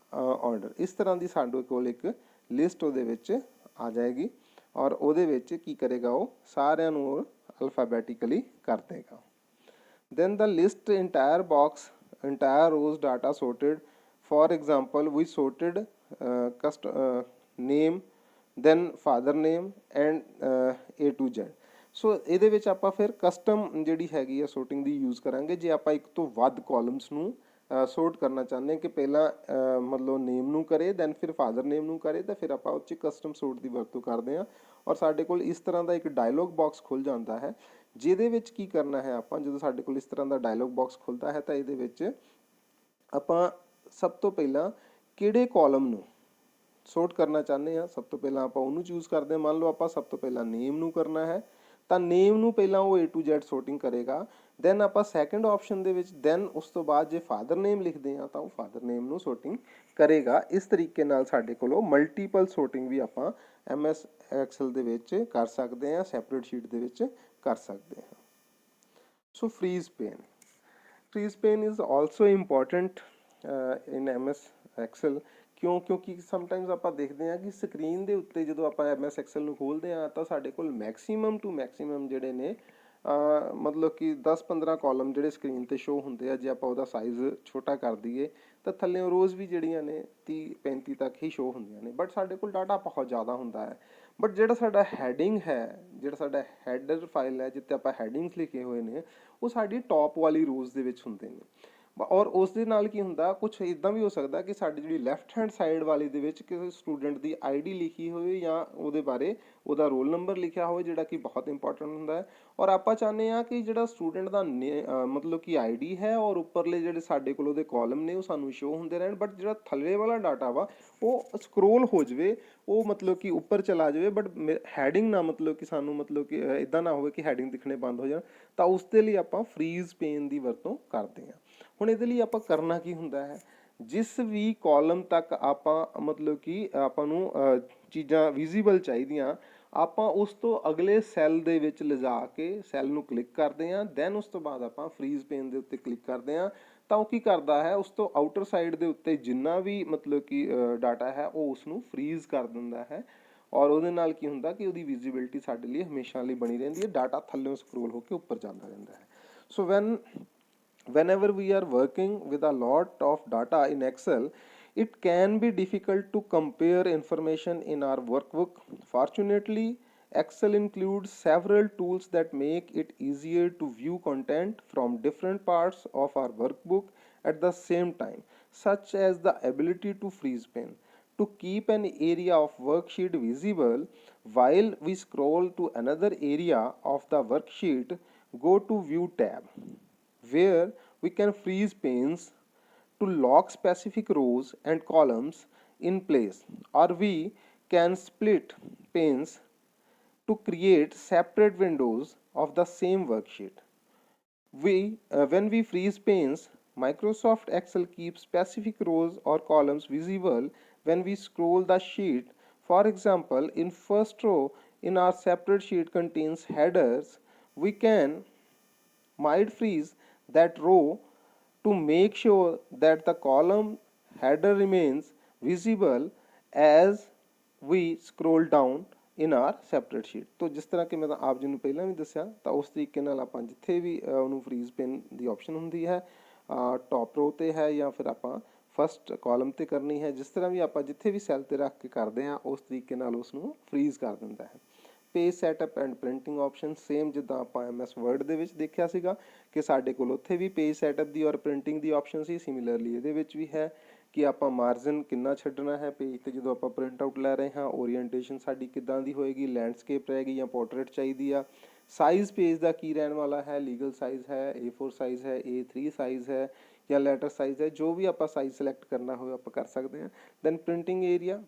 order. ਇਸ ਤਰ੍ਹਾਂ ਦੀ ਸਾਡੇ ਕੋਲ ਇੱਕ ਲਿਸਟ ਉਹਦੇ ਵਿੱਚ ਆ ਜਾਏਗੀ ਔਰ ਉਹਦੇ ਵਿੱਚ ਕੀ ਕਰੇਗਾ ਉਹ ਸਾਰਿਆਂ ਨੂੰ ਅਲਫਾਬੈਟਿਕਲੀ ਕਰ ਦੇਗਾ. Then the list entire box, entire rows data sorted. For example, we sorted name, then father name and A to Z. ਸੋ ਇਹਦੇ ਵਿੱਚ ਆਪਾਂ ਫਿਰ ਕਸਟਮ ਜਿਹੜੀ ਹੈਗੀ ਆ sorting ਦੀ ਯੂਜ਼ ਕਰਾਂਗੇ. ਜੇ ਆਪਾਂ ਇੱਕ ਤੋਂ ਵੱਧ ਕਾਲਮਸ ਨੂੰ ਸੋਰਟ ਕਰਨਾ ਚਾਹੁੰਦੇ ਕਿ ਪਹਿਲਾਂ ਮਤਲਬ ਨੇਮ ਨੂੰ ਕਰੇ ਦੈਨ ਫਿਰ ਫਾਦਰ ਨੇਮ ਨੂੰ ਕਰੇ ਤਾਂ ਫਿਰ ਆਪਾਂ ਉਹ 'ਚ ਕਸਟਮ ਸੋਰਟ ਦੀ ਵਰਤੋਂ ਕਰਦੇ ਹਾਂ ਔਰ ਸਾਡੇ ਕੋਲ ਇਸ ਤਰ੍ਹਾਂ ਦਾ ਇੱਕ ਡਾਇਲੋਗ ਬਾਕਸ ਖੁੱਲ੍ਹ ਜਾਂਦਾ ਹੈ ਜਿਹਦੇ ਵਿੱਚ ਕੀ ਕਰਨਾ ਹੈ ਆਪਾਂ ਜਦੋਂ ਸਾਡੇ ਕੋਲ ਇਸ ਤਰ੍ਹਾਂ ਦਾ ਡਾਇਲੋਗ ਬਾਕਸ ਖੁੱਲ੍ਹਦਾ ਹੈ ਤਾਂ ਇਹਦੇ ਵਿੱਚ ਆਪਾਂ ਸਭ ਤੋਂ ਪਹਿਲਾਂ ਕਿਹੜੇ ਕਾਲਮ ਨੂੰ ਸੋਰਟ ਕਰਨਾ ਚਾਹੁੰਦੇ ਹਾਂ ਸਭ ਤੋਂ ਪਹਿਲਾਂ ਆਪਾਂ ਉਹਨੂੰ ਚੂਜ਼ ਕਰਦੇ ਹਾਂ. ਮੰਨ ਲਓ ਆਪਾਂ ਸਭ ਤੋਂ ਪਹਿਲਾਂ ਨੇਮ ਨੂੰ ਕਰਨਾ ਹੈ ਤਾਂ ਨੇਮ ਨੂੰ ਪਹਿਲਾਂ ਉਹ A to Z ਸੋਰਟਿੰਗ ਕਰੇਗਾ. ਦੈਨ ਆਪਾਂ ਸੈਕੰਡ ਆਪਸ਼ਨ ਦੇ ਵਿੱਚ ਦੈਨ ਉਸ ਤੋਂ ਬਾਅਦ ਜੇ ਫਾਦਰ ਨੇਮ ਲਿਖਦੇ ਹਾਂ ਤਾਂ ਉਹ ਫਾਦਰ ਨੇਮ ਨੂੰ ਸੋਰਟਿੰਗ ਕਰੇਗਾ. ਇਸ ਤਰੀਕੇ ਨਾਲ ਸਾਡੇ ਕੋਲੋਂ ਮਲਟੀਪਲ ਸੋਰਟਿੰਗ ਵੀ ਆਪਾਂ MS Excel ਦੇ ਵਿੱਚ ਕਰ ਸਕਦੇ ਹਾਂ, ਸੈਪਰੇਟ ਸ਼ੀਟ ਦੇ ਵਿੱਚ ਕਰ ਸਕਦੇ ਹਾਂ. So freeze pane is also important in MS Excel. ਕਿਉਂਕਿ ਸਮਟਾਈਮਸ ਆਪਾਂ ਦੇਖਦੇ ਹਾਂ ਕਿ ਸਕਰੀਨ ਦੇ ਉੱਤੇ ਜਦੋਂ ਆਪਾਂ MS Excel ਨੂੰ ਖੋਲ੍ਹਦੇ ਹਾਂ ਤਾਂ ਸਾਡੇ ਕੋਲ ਮੈਕਸੀਮਮ ਟੂ ਮੈਕਸੀਮਮ ਜਿਹੜੇ ਨੇ ਮਤਲਬ ਕਿ 10-15 ਕਾਲਮ ਜਿਹੜੇ ਸਕਰੀਨ 'ਤੇ ਸ਼ੋ ਹੁੰਦੇ ਆ. ਜੇ ਆਪਾਂ ਉਹਦਾ ਸਾਈਜ਼ ਛੋਟਾ ਕਰ ਦਈਏ ਤਾਂ ਥੱਲੇ ਰੋਜ਼ ਵੀ ਜਿਹੜੀਆਂ ਨੇ 30-35 ਤੱਕ ਹੀ ਸ਼ੋ ਹੁੰਦੀਆਂ ਨੇ. ਬਟ ਸਾਡੇ ਕੋਲ ਡਾਟਾ ਬਹੁਤ ਜ਼ਿਆਦਾ ਹੁੰਦਾ ਹੈ. ਬਟ ਜਿਹੜਾ ਸਾਡਾ ਹੈਡਿੰਗ ਹੈ, ਜਿਹੜਾ ਸਾਡਾ ਹੈਡਰ ਫਾਈਲ ਹੈ ਜਿੱਥੇ ਆਪਾਂ ਹੈਡਿੰਗਸ ਲਿਖੇ ਹੋਏ ਨੇ ਉਹ ਸਾਡੀ ਟੌਪ ਵਾਲੀ ਰੋਜ਼ ਦੇ ਵਿੱਚ ਹੁੰਦੇ ਨੇ. ਔਰ ਉਸ ਦੇ ਨਾਲ ਕੀ ਹੁੰਦਾ ਕੁਛ ਇੱਦਾਂ ਵੀ ਹੋ ਸਕਦਾ ਕਿ ਸਾਡੀ ਜਿਹੜੀ ਲੈਫਟ ਹੈਂਡ ਸਾਈਡ ਵਾਲੀ ਦੇ ਵਿੱਚ ਕਿਸੇ ਸਟੂਡੈਂਟ ਦੀ ID ਲਿਖੀ ਹੋਵੇ ਜਾਂ ਉਹਦੇ ਬਾਰੇ ਉਹਦਾ ਰੋਲ ਨੰਬਰ ਲਿਖਿਆ ਹੋਵੇ ਜਿਹੜਾ ਕਿ ਬਹੁਤ ਇੰਪੋਰਟੈਂਟ ਹੁੰਦਾ ਹੈ. ਔਰ ਆਪਾਂ ਚਾਹੁੰਦੇ ਹਾਂ ਕਿ ਜਿਹੜਾ ਸਟੂਡੈਂਟ ਦਾ ਮਤਲਬ ਕਿ ID ਹੈ ਔਰ ਉੱਪਰਲੇ ਜਿਹੜੇ ਸਾਡੇ ਕੋਲ ਉਹਦੇ ਕਾਲਮ ਨੇ ਉਹ ਸਾਨੂੰ ਸ਼ੋ ਹੁੰਦੇ ਰਹਿਣ. ਬਟ ਜਿਹੜਾ ਥੱਲੇ ਵਾਲਾ ਡਾਟਾ ਵਾ ਉਹ ਸਕਰੋਲ ਹੋ ਜਾਵੇ, ਉਹ ਮਤਲਬ ਕਿ ਉੱਪਰ ਚਲਾ ਜਾਵੇ ਬਟ ਹੈਡਿੰਗ ਨਾ ਮਤਲਬ ਕਿ ਸਾਨੂੰ ਮਤਲਬ ਕਿ ਇੱਦਾਂ ਨਾ ਹੋਵੇ ਕਿ ਹੈਡਿੰਗ ਦਿਖਣੇ ਬੰਦ ਹੋ ਜਾਣ. ਤਾਂ ਉਸ ਦੇ ਲਈ ਆਪਾਂ ਫਰੀਜ਼ ਪੇਨ ਦੀ ਵਰਤੋਂ ਕਰਦੇ ਹਾਂ. ਹੁਣ ਇਹਦੇ ਲਈ ਆਪਾਂ ਕਰਨਾ ਕੀ ਹੁੰਦਾ ਹੈ, ਜਿਸ ਵੀ ਕਾਲਮ ਤੱਕ ਆਪਾਂ ਮਤਲਬ ਕਿ ਆਪਾਂ ਨੂੰ ਚੀਜ਼ਾਂ ਵਿਜ਼ੀਬਲ ਚਾਹੀਦੀਆਂ ਆਪਾਂ ਉਸ ਤੋਂ ਅਗਲੇ ਸੈੱਲ ਦੇ ਵਿੱਚ ਲਿਜਾ ਕੇ ਸੈੱਲ ਨੂੰ ਕਲਿੱਕ ਕਰਦੇ ਹਾਂ. ਦੈਨ ਉਸ ਤੋਂ ਬਾਅਦ ਆਪਾਂ ਫਰੀਜ਼ ਪੇਨ ਦੇ ਉੱਤੇ ਕਲਿੱਕ ਕਰਦੇ ਹਾਂ ਤਾਂ ਉਹ ਕੀ ਕਰਦਾ ਹੈ ਉਸ ਤੋਂ ਆਊਟਰ ਸਾਈਡ ਦੇ ਉੱਤੇ ਜਿੰਨਾ ਵੀ ਮਤਲਬ ਕਿ ਡਾਟਾ ਹੈ ਉਹ ਉਸ ਨੂੰ ਫਰੀਜ਼ ਕਰ ਦਿੰਦਾ ਹੈ. ਔਰ ਉਹਦੇ ਨਾਲ ਕੀ ਹੁੰਦਾ ਕਿ ਉਹਦੀ ਵਿਜ਼ੀਬਿਲਿਟੀ ਸਾਡੇ ਲਈ ਹਮੇਸ਼ਾ ਲਈ ਬਣੀ ਰਹਿੰਦੀ ਹੈ. ਡਾਟਾ ਥੱਲੇ ਸਕਰੋਲ ਹੋ ਕੇ ਉੱਪਰ ਜਾਂਦਾ ਰਹਿੰਦਾ ਹੈ. ਸੋ whenever we are working with a lot of data in Excel, it can be difficult to compare information in our workbook. Fortunately, Excel includes several tools that make it easier to view content from different parts of our workbook at the same time, such as the ability to freeze pen. To keep an area of worksheet visible while we scroll to another area of the worksheet, go to View tab, where we can freeze panes to lock specific rows and columns in place, or we can split panes to create separate windows of the same worksheet. When we freeze panes, Microsoft Excel keeps specific rows or columns visible when we scroll the sheet. For example, in first row in our separate sheet contains headers, we might freeze that row to make sure that the column header remains visible as we scroll down in our separate sheet. तो जिस तरह कि मैं आप जी ਨੂੰ ਪਹਿਲਾਂ ਵੀ ਦੱਸਿਆ ਤਾਂ ਉਸ ਤਰੀਕੇ ਨਾਲ ਆਪਾਂ ਜਿੱਥੇ ਵੀ ਉਹਨੂੰ ਫਰੀਜ਼ ਪਿਨ ਦੀ ਆਪਸ਼ਨ ਹੁੰਦੀ ਹੈ ਟੌਪ ਰੋ ਤੇ ਹੈ ਜਾਂ ਫਿਰ ਆਪਾਂ ਫਸਟ ਕਾਲਮ ਤੇ ਕਰਨੀ ਹੈ, ਜਿਸ ਤਰ੍ਹਾਂ ਵੀ ਆਪਾਂ ਜਿੱਥੇ ਵੀ ਸੈੱਲ ਤੇ ਰੱਖ ਕੇ ਕਰਦੇ ਹਾਂ ਉਸ ਤਰੀਕੇ ਨਾਲ ਉਸ ਨੂੰ ਫਰੀਜ਼ ਕਰ ਦਿੰਦਾ ਹੈ. Page setup and printing option same ਜਿੱਦਾਂ ਆਪਾਂ MS Word ਦੇ ਵਿੱਚ ਦੇਖਿਆ ਸੀਗਾ ਕਿ ਸਾਡੇ ਕੋਲ ਉੱਥੇ ਵੀ ਪੇਜ ਸੈਟਅਪ ਦੀ ਔਰ ਪ੍ਰਿੰਟਿੰਗ ਦੀ ਆਪਸ਼ਨ ਸੀ, ਸਿਮਿਲਰਲੀ ਇਹਦੇ ਵਿੱਚ ਵੀ ਹੈ. ਕਿ ਆਪਾਂ ਮਾਰਜਨ ਕਿੰਨਾ ਛੱਡਣਾ ਹੈ ਪੇਜ ਤੇ ਜਦੋਂ ਆਪਾਂ ਪ੍ਰਿੰਟ ਆਊਟ ਲੈ ਰਹੇ ਹਾਂ, ਓਰੀਐਂਟੇਸ਼ਨ ਸਾਡੀ ਕਿੱਦਾਂ ਦੀ ਹੋਏਗੀ, ਲੈਂਡਸਕੇਪ ਰਹੇਗੀ ਜਾਂ ਪੋਰਟਰੇਟ ਚਾਹੀਦੀ ਆ, ਸਾਈਜ਼ ਪੇਜ ਦਾ ਕੀ ਰਹਿਣ ਵਾਲਾ ਹੈ, ਲੀਗਲ ਸਾਈਜ਼ ਹੈ, A4 ਸਾਈਜ਼ ਹੈ, A3 ਸਾਈਜ਼ ਹੈ ਜਾਂ ਲੈਟਰ ਸਾਈਜ਼ ਹੈ, ਜੋ ਵੀ ਆਪਾਂ ਸਾਈਜ਼ ਸਿਲੈਕਟ ਕਰਨਾ ਹੋਵੇ ਆਪਾਂ ਕਰ ਸਕਦੇ ਹਾਂ। ਦੈਨ ਪ੍ਰਿੰਟਿੰਗ ਏਰੀਆ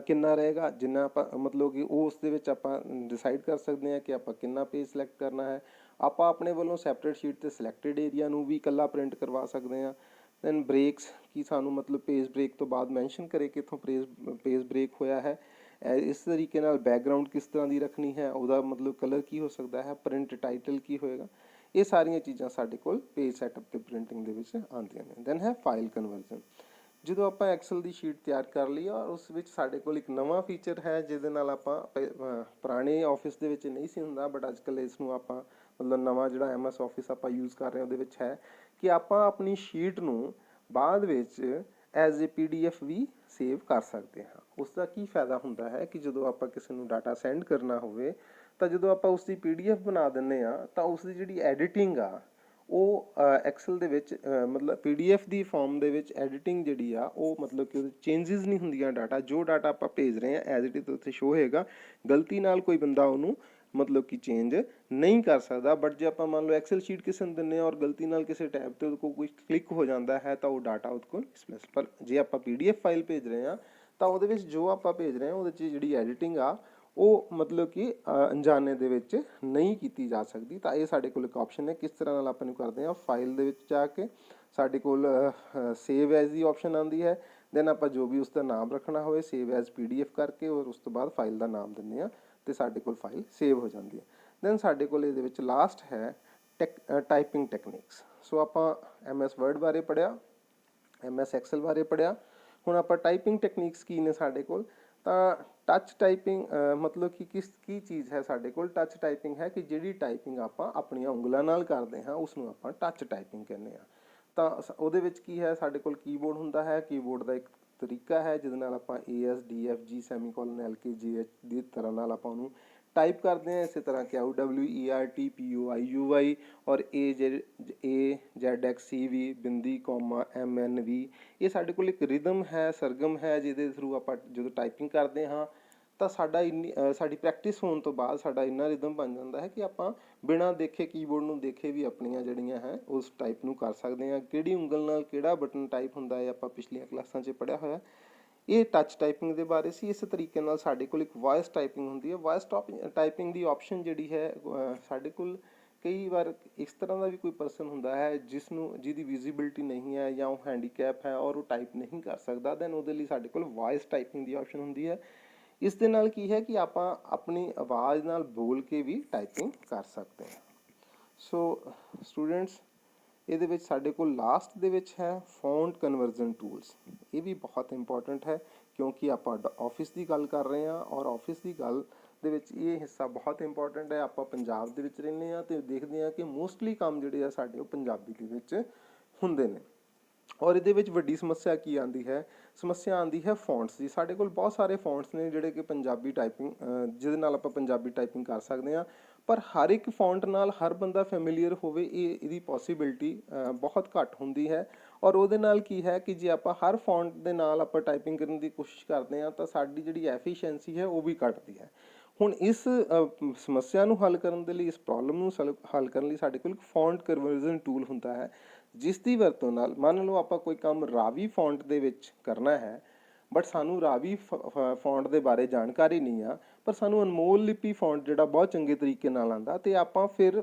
ਕਿੰਨਾ ਰਹੇਗਾ, ਜਿੰਨਾ ਆਪਾਂ ਮਤਲਬ ਕਿ ਉਹ ਉਸ ਦੇ ਵਿੱਚ ਆਪਾਂ ਡਿਸਾਈਡ ਕਰ ਸਕਦੇ ਹਾਂ ਕਿ ਆਪਾਂ ਕਿੰਨਾ ਪੇਜ ਸਿਲੈਕਟ ਕਰਨਾ ਹੈ। ਆਪਾਂ ਆਪਣੇ ਵੱਲੋਂ ਸੈਪਰੇਟ ਸ਼ੀਟ ਤੇ ਸਿਲੈਕਟਡ ਏਰੀਆ ਨੂੰ ਵੀ ਇਕੱਲਾ ਪ੍ਰਿੰਟ ਕਰਵਾ ਸਕਦੇ ਹਾਂ। ਦੈਨ ਬ੍ਰੇਕਸ ਕੀ ਸਾਨੂੰ ਮਤਲਬ ਪੇਜ ਬ੍ਰੇਕ ਤੋਂ ਬਾਅਦ ਮੈਂਸ਼ਨ ਕਰੇ ਕਿ ਇੱਥੋਂ ਪੇਜ ਬ੍ਰੇਕ ਹੋਇਆ ਹੈ। ਇਸ ਤਰੀਕੇ ਨਾਲ ਬੈਕਗਰਾਊਂਡ ਕਿਸ ਤਰ੍ਹਾਂ ਦੀ ਰੱਖਣੀ ਹੈ, ਉਹਦਾ ਮਤਲਬ ਕਲਰ ਕੀ ਹੋ ਸਕਦਾ ਹੈ, ਪ੍ਰਿੰਟ ਟਾਈਟਲ ਕੀ ਹੋਏਗਾ, ਇਹ ਸਾਰੀਆਂ ਚੀਜ਼ਾਂ ਸਾਡੇ ਕੋਲ ਪੇਜ ਸੈਟਅਪ ਤੇ ਪ੍ਰਿੰਟਿੰਗ ਦੇ ਵਿੱਚ ਆਉਂਦੀਆਂ ਨੇ। ਦੈਨ ਹੈ ਫਾਈਲ ਕਨਵਰਜ਼ਨ। ਜਦੋਂ ਆਪਾਂ ਐਕਸਲ ਦੀ ਸ਼ੀਟ ਤਿਆਰ ਕਰ ਲਈ ਔਰ ਉਸ ਵਿੱਚ ਸਾਡੇ ਕੋਲ ਇੱਕ ਨਵਾਂ ਫੀਚਰ ਹੈ ਜਿਹਦੇ ਨਾਲ ਆਪਾਂ ਪੁਰਾਣੇ ਆਫਿਸ ਦੇ ਵਿੱਚ ਨਹੀਂ ਸੀ ਹੁੰਦਾ, ਬਟ ਅੱਜ ਕੱਲ੍ਹ ਇਸ ਨੂੰ ਆਪਾਂ ਮਤਲਬ ਨਵਾਂ ਜਿਹੜਾ MS ਆਫਿਸ ਆਪਾਂ ਯੂਜ਼ ਕਰ ਰਹੇ ਹਾਂ ਉਹਦੇ ਵਿੱਚ ਹੈ ਕਿ ਆਪਾਂ ਆਪਣੀ ਸ਼ੀਟ ਨੂੰ ਬਾਅਦ ਵਿੱਚ ਐਜ਼ ਏ PDF ਵੀ ਸੇਵ ਕਰ ਸਕਦੇ ਹਾਂ। ਉਸ ਦਾ ਕੀ ਫਾਇਦਾ ਹੁੰਦਾ ਹੈ ਕਿ ਜਦੋਂ ਆਪਾਂ ਕਿਸੇ ਨੂੰ ਡਾਟਾ ਸੈਂਡ ਕਰਨਾ ਹੋਵੇ ਤਾਂ ਜਦੋਂ ਆਪਾਂ ਉਸ ਦੀ PDF ਬਣਾ ਦਿੰਦੇ ਹਾਂ ਤਾਂ ਉਸ ਦੀ ਜਿਹੜੀ ਐਡੀਟਿੰਗ ਆ ਉਹ ਐਕਸਲ ਦੇ ਵਿੱਚ ਮਤਲਬ PDF ਦੀ ਫਾਰਮ ਦੇ ਵਿੱਚ ਐਡੀਟਿੰਗ ਜਿਹੜੀ ਆ ਉਹ ਮਤਲਬ ਕਿ ਉਹਦੇ ਚੇਂਜਸ ਨਹੀਂ ਹੁੰਦੀਆਂ। ਡਾਟਾ ਜੋ ਡਾਟਾ ਆਪਾਂ ਭੇਜ ਰਹੇ ਹਾਂ ਐਜ਼ ਇਟ ਇਜ਼ ਉੱਥੇ ਸ਼ੋ ਹੋਏਗਾ, ਗਲਤੀ ਨਾਲ ਕੋਈ ਬੰਦਾ ਉਹਨੂੰ ਮਤਲਬ ਕਿ ਚੇਂਜ ਨਹੀਂ ਕਰ ਸਕਦਾ। ਬਟ ਜੇ ਆਪਾਂ ਮੰਨ ਲਓ ਐਕਸਲ ਸ਼ੀਟ ਕਿਸੇ ਨੂੰ ਦਿੰਦੇ ਹਾਂ ਔਰ ਗਲਤੀ ਨਾਲ ਕਿਸੇ ਟੈਬ ਤੇ ਉਹਦੇ ਕੋਲ ਕੋਈ ਕਲਿੱਕ ਹੋ ਜਾਂਦਾ ਹੈ ਤਾਂ ਉਹ ਡਾਟਾ ਉਹਦੇ ਕੋਲ ਮਿਸਪਲੇਸ। ਪਰ ਜੇ ਆਪਾਂ PDF ਫਾਈਲ ਭੇਜ ਰਹੇ ਹਾਂ ਤਾਂ ਉਹਦੇ ਵਿੱਚ ਜੋ ਆਪਾਂ ਭੇਜ ਰਹੇ ਹਾਂ ਉਹਦੇ 'ਚ ਜਿਹੜੀ ਐਡੀਟਿੰਗ ਆ ਉਹ ਮਤਲਬ ਕਿ ਅਣਜਾਣੇ ਦੇ ਵਿੱਚ ਨਹੀਂ ਕੀਤੀ ਜਾ ਸਕਦੀ। ਤਾਂ ਇਹ ਸਾਡੇ ਕੋਲ ਇੱਕ ਆਪਸ਼ਨ ਹੈ। ਕਿਸ ਤਰ੍ਹਾਂ ਨਾਲ ਆਪਾਂ ਨੂੰ ਕਰਦੇ ਹਾਂ, ਫਾਈਲ ਦੇ ਵਿੱਚ ਜਾ ਕੇ ਸਾਡੇ ਕੋਲ ਸੇਵ ਐਜ਼ ਦੀ ਆਪਸ਼ਨ ਆਉਂਦੀ ਹੈ। ਦੈਨ ਆਪਾਂ ਜੋ ਵੀ ਉਸ ਦਾ ਨਾਮ ਰੱਖਣਾ ਹੋਵੇ ਸੇਵ ਐਜ਼ PDF ਕਰਕੇ ਔਰ ਉਸ ਤੋਂ ਬਾਅਦ ਫਾਈਲ ਦਾ ਨਾਮ ਦਿੰਦੇ ਹਾਂ ਤੇ ਸਾਡੇ ਕੋਲ ਫਾਈਲ ਸੇਵ ਹੋ ਜਾਂਦੀ ਹੈ। ਦੈਨ ਸਾਡੇ ਕੋਲ ਇਹਦੇ ਵਿੱਚ ਲਾਸਟ ਹੈ ਟਾਈਪਿੰਗ ਟੈਕਨੀਕਸ। ਸੋ ਆਪਾਂ MS ਵਰਡ ਬਾਰੇ ਪੜ੍ਹਿਆ, MS ਐਕਸਲ ਬਾਰੇ ਪੜ੍ਹਿਆ, ਹੁਣ ਆਪਾਂ ਟਾਈਪਿੰਗ ਟੈਕਨੀਕਸ ਕੀ ਨੇ ਸਾਡੇ ਕੋਲ। ਤਾਂ ਟੱਚ ਟਾਈਪਿੰਗ ਮਤਲਬ ਕਿ ਕੀ ਚੀਜ਼ ਹੈ ਸਾਡੇ ਕੋਲ। ਟੱਚ ਟਾਈਪਿੰਗ ਹੈ ਕਿ ਜਿਹੜੀ ਟਾਈਪਿੰਗ ਆਪਾਂ ਆਪਣੀਆਂ ਉਂਗਲਾਂ ਨਾਲ ਕਰਦੇ ਹਾਂ ਉਸ ਨੂੰ ਆਪਾਂ ਟੱਚ ਟਾਈਪਿੰਗ ਕਹਿੰਦੇ ਹਾਂ। ਤਾਂ ਉਹਦੇ ਵਿੱਚ ਕੀ ਹੈ, ਸਾਡੇ ਕੋਲ ਕੀਬੋਰਡ ਹੁੰਦਾ ਹੈ। ਕੀਬੋਰਡ ਦਾ ਇੱਕ ਤਰੀਕਾ ਹੈ ਜਿਹਦੇ ਨਾਲ ਆਪਾਂ ASDFG ਸੈਮੀਕੋਲਨ LKGH ਦੀ ਤਰ੍ਹਾਂ ਨਾਲ ਆਪਾਂ ਉਹਨੂੰ ਟਾਈਪ ਕਰਦੇ ਹਾਂ। ਇਸੇ ਤਰ੍ਹਾਂ ਕਿ WERTPOIUI ਔਰ AZXCV ਬਿੰਦੀ ਕੌਮਾ MNV, ਇਹ ਸਾਡੇ ਕੋਲ ਇੱਕ ਰਿਦਮ ਹੈ, ਸਰਗਮ ਹੈ ਜਿਹਦੇ ਥਰੂ ਆਪਾਂ ਜਦੋਂ ਟਾਈਪਿੰਗ ਕਰਦੇ ਹਾਂ ਤਾਂ ਸਾਡੀ ਪ੍ਰੈਕਟਿਸ ਹੋਣ ਤੋਂ ਬਾਅਦ ਸਾਡਾ ਇੰਨਾ ਰਿਦਮ ਬਣ ਜਾਂਦਾ ਹੈ ਕਿ ਆਪਾਂ ਬਿਨਾਂ ਦੇਖੇ ਕੀਬੋਰਡ ਨੂੰ ਦੇਖੇ ਵੀ ਆਪਣੀਆਂ ਜਿਹੜੀਆਂ ਹੈ ਉਸ ਟਾਈਪ ਨੂੰ ਕਰ ਸਕਦੇ ਹਾਂ। ਕਿਹੜੀ ਉਂਗਲ ਨਾਲ ਕਿਹੜਾ ਬਟਨ ਟਾਈਪ ਹੁੰਦਾ ਹੈ ਆਪਾਂ ਪਿਛਲੀਆਂ ਕਲਾਸਾਂ 'ਚ ਪੜ੍ਹਿਆ ਹੋਇਆ। ਇਹ ਟੱਚ ਟਾਈਪਿੰਗ ਦੇ ਬਾਰੇ ਸੀ। ਇਸੇ ਤਰੀਕੇ ਨਾਲ ਸਾਡੇ ਕੋਲ ਇੱਕ ਵੌਇਸ ਟਾਈਪਿੰਗ ਹੁੰਦੀ ਹੈ। ਵੌਇਸ ਟਾਈਪਿੰਗ ਦੀ ਆਪਸ਼ਨ ਜਿਹੜੀ ਹੈ ਸਾਡੇ ਕੋਲ ਕਈ ਵਾਰ ਇਸ ਤਰ੍ਹਾਂ ਦਾ ਵੀ ਕੋਈ ਪਰਸਨ ਹੁੰਦਾ ਹੈ ਜਿਹਦੀ ਵਿਜ਼ੀਬਿਲਿਟੀ ਨਹੀਂ ਹੈ ਜਾਂ ਉਹ ਹੈਂਡੀਕੈਪ ਹੈ ਔਰ ਉਹ ਟਾਈਪ ਨਹੀਂ ਕਰ ਸਕਦਾ। ਦੈਨ ਉਹਦੇ ਲਈ ਸਾਡੇ ਕੋਲ ਵੌਇਸ ਟਾਈਪਿੰਗ ਦੀ ਆਪਸ਼ਨ ਹੁੰਦੀ ਹੈ। ਇਸ ਦੇ ਨਾਲ ਕੀ ਹੈ ਕਿ ਆਪਾਂ ਆਪਣੀ ਆਵਾਜ਼ ਨਾਲ ਬੋਲ ਕੇ ਵੀ ਟਾਈਪਿੰਗ ਕਰ ਸਕਦੇ ਹਾਂ। ਸੋ ਸਟੂਡੈਂਟਸ, ਇਹਦੇ ਵਿੱਚ ਸਾਡੇ ਕੋਲ ਲਾਸਟ ਦੇ ਵਿੱਚ ਹੈ ਫੌਂਟ ਕਨਵਰਜ਼ਨ ਟੂਲਸ। ਇਹ ਵੀ ਬਹੁਤ ਇੰਪੋਰਟੈਂਟ ਹੈ ਕਿਉਂਕਿ ਆਪਾਂ ਆਫਿਸ ਦੀ ਗੱਲ ਕਰ ਰਹੇ ਹਾਂ ਔਰ ਆਫਿਸ ਦੀ ਗੱਲ ਦੇ ਵਿੱਚ ਇਹ ਹਿੱਸਾ ਬਹੁਤ ਇੰਪੋਰਟੈਂਟ ਹੈ। ਆਪਾਂ ਪੰਜਾਬ ਦੇ ਵਿੱਚ ਰਹਿੰਦੇ ਹਾਂ ਅਤੇ ਦੇਖਦੇ ਹਾਂ ਕਿ ਮੋਸਟਲੀ ਕੰਮ ਜਿਹੜੇ ਆ ਸਾਡੇ ਉਹ ਪੰਜਾਬੀ ਦੇ ਵਿੱਚ ਹੁੰਦੇ ਨੇ। ਔਰ ਇਹਦੇ ਵਿੱਚ ਵੱਡੀ ਸਮੱਸਿਆ ਕੀ ਆਉਂਦੀ ਹੈ, ਸਮੱਸਿਆ ਆਉਂਦੀ ਹੈ ਫੌਂਟਸ ਦੀ। ਸਾਡੇ ਕੋਲ ਬਹੁਤ ਸਾਰੇ ਫੌਂਟਸ ਨੇ ਜਿਹੜੇ ਕਿ ਪੰਜਾਬੀ ਟਾਈਪਿੰਗ ਜਿਹਦੇ ਨਾਲ ਆਪਾਂ ਪੰਜਾਬੀ ਟਾਈਪਿੰਗ ਕਰ ਸਕਦੇ ਹਾਂ, ਪਰ ਹਰ ਇੱਕ ਫੌਂਟ ਨਾਲ ਹਰ ਬੰਦਾ ਫੈਮਿਲੀਅਰ ਹੋਵੇ ਇਹਦੀ ਪੋਸੀਬਿਲਿਟੀ ਬਹੁਤ ਘੱਟ ਹੁੰਦੀ ਹੈ। ਔਰ ਉਹਦੇ ਨਾਲ ਕੀ ਹੈ ਕਿ ਜੇ ਆਪਾਂ ਹਰ ਫੌਂਟ ਦੇ ਨਾਲ ਆਪਾਂ ਟਾਈਪਿੰਗ ਕਰਨ ਦੀ ਕੋਸ਼ਿਸ਼ ਕਰਦੇ ਹਾਂ ਤਾਂ ਸਾਡੀ ਜਿਹੜੀ ਐਫੀਸ਼ੀਐਂਸੀ ਹੈ ਉਹ ਵੀ ਘੱਟਦੀ ਹੈ। ਹੁਣ ਇਸ ਸਮੱਸਿਆ ਨੂੰ ਹੱਲ ਕਰਨ ਦੇ ਲਈ, ਇਸ ਪ੍ਰੋਬਲਮ ਨੂੰ ਹੱਲ ਕਰਨ ਲਈ ਸਾਡੇ ਕੋਲ ਇੱਕ ਫੌਂਟ ਕਨਵਰਜ਼ਨ ਟੂਲ ਹੁੰਦਾ ਹੈ, ਜਿਸ ਦੀ ਵਰਤੋਂ ਨਾਲ ਮੰਨ ਲਓ ਆਪਾਂ ਕੋਈ ਕੰਮ ਰਾਵੀ ਫੌਂਟ ਦੇ ਵਿੱਚ ਕਰਨਾ ਹੈ, ਬਟ ਸਾਨੂੰ ਰਾਵੀ ਫੌਂਟ ਦੇ ਬਾਰੇ ਜਾਣਕਾਰੀ ਨਹੀਂ ਆ, ਪਰ ਸਾਨੂੰ ਅਨਮੋਲ ਲਿਪੀ ਫੌਂਟ ਜਿਹੜਾ ਬਹੁਤ ਚੰਗੇ ਤਰੀਕੇ ਨਾਲ ਆਉਂਦਾ, ਅਤੇ ਆਪਾਂ ਫਿਰ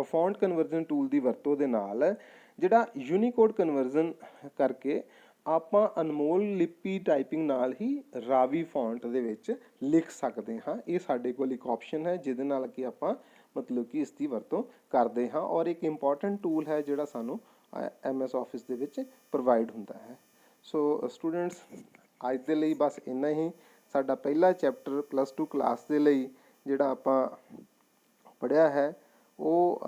ਫੌਂਟ ਕਨਵਰਜ਼ਨ ਟੂਲ ਦੀ ਵਰਤੋਂ ਦੇ ਨਾਲ ਜਿਹੜਾ ਯੂਨੀਕੋਡ ਕਨਵਰਜ਼ਨ ਕਰਕੇ ਆਪਾਂ ਅਨਮੋਲ ਲਿਪੀ ਟਾਈਪਿੰਗ ਨਾਲ ਹੀ ਰਾਵੀ ਫੌਂਟ ਦੇ ਵਿੱਚ ਲਿਖ ਸਕਦੇ ਹਾਂ। ਇਹ ਸਾਡੇ ਕੋਲ ਇੱਕ ਆਪਸ਼ਨ ਹੈ ਜਿਹਦੇ ਨਾਲ ਕਿ ਆਪਾਂ ਮਤਲਬ ਕਿ ਇਸ ਦੀ ਵਰਤੋਂ ਕਰਦੇ ਹਾਂ ਔਰ ਇੱਕ ਇੰਪੋਰਟੈਂਟ ਟੂਲ ਹੈ ਜਿਹੜਾ ਸਾਨੂੰ MS ਆਫਿਸ ਦੇ ਵਿੱਚ ਪ੍ਰੋਵਾਈਡ ਹੁੰਦਾ ਹੈ। ਸੋ ਸਟੂਡੈਂਟਸ, ਅੱਜ ਦੇ ਲਈ ਬਸ ਇੰਨਾ ਹੀ। ਸਾਡਾ ਪਹਿਲਾ ਚੈਪਟਰ +2 ਕਲਾਸ ਦੇ ਲਈ ਜਿਹੜਾ ਆਪਾਂ ਪੜ੍ਹਿਆ ਹੈ ਉਹ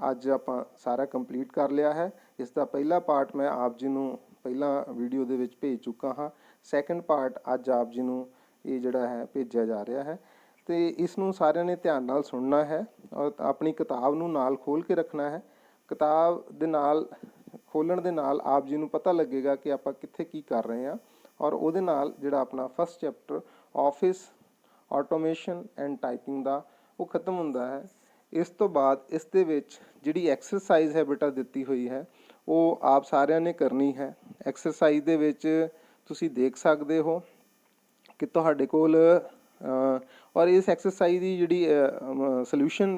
ਅੱਜ ਆਪਾਂ ਸਾਰਾ ਕੰਪਲੀਟ ਕਰ ਲਿਆ ਹੈ। ਇਸ ਦਾ ਪਹਿਲਾ ਪਾਰਟ ਮੈਂ ਆਪ ਜੀ ਨੂੰ ਪਹਿਲਾਂ ਵੀਡੀਓ ਦੇ ਵਿੱਚ ਭੇਜ ਚੁੱਕਾ ਹਾਂ। ਸੈਕੰਡ ਪਾਰਟ ਅੱਜ ਆਪ ਜੀ ਨੂੰ ਇਹ ਜਿਹੜਾ ਹੈ ਭੇਜਿਆ ਜਾ ਰਿਹਾ ਹੈ, ਅਤੇ ਇਸ ਨੂੰ ਸਾਰਿਆਂ ਨੇ ਧਿਆਨ ਨਾਲ ਸੁਣਨਾ ਹੈ ਔਰ ਆਪਣੀ ਕਿਤਾਬ ਨੂੰ ਨਾਲ ਖੋਲ੍ਹ ਕੇ ਰੱਖਣਾ ਹੈ। ਕਿਤਾਬ ਦੇ ਨਾਲ ਖੋਲ੍ਹਣ ਦੇ ਨਾਲ ਆਪ ਜੀ ਨੂੰ ਪਤਾ ਲੱਗੇਗਾ ਕਿ ਆਪਾਂ ਕਿੱਥੇ ਕੀ ਕਰ ਰਹੇ ਹਾਂ, ਔਰ ਉਹਦੇ ਨਾਲ ਜਿਹੜਾ ਆਪਣਾ first chapter office automation and typing ਦਾ ਉਹ ਖਤਮ ਹੁੰਦਾ ਹੈ। ਇਸ ਤੋਂ ਬਾਅਦ ਇਸ ਦੇ ਵਿੱਚ ਜਿਹੜੀ ਐਕਸਰਸਾਈਜ਼ ਹੈ ਬੇਟਾ ਦਿੱਤੀ ਹੋਈ ਹੈ ਉਹ ਆਪ ਸਾਰਿਆਂ ਨੇ ਕਰਨੀ ਹੈ। ਐਕਸਰਸਾਈਜ਼ ਦੇ ਵਿੱਚ ਤੁਸੀਂ ਦੇਖ ਸਕਦੇ ਹੋ ਕਿ ਤੁਹਾਡੇ ਕੋਲ ਔਰ ਇਸ ਐਕਸਰਸਾਈਜ਼ ਦੀ ਜਿਹੜੀ ਸੋਲਿਊਸ਼ਨ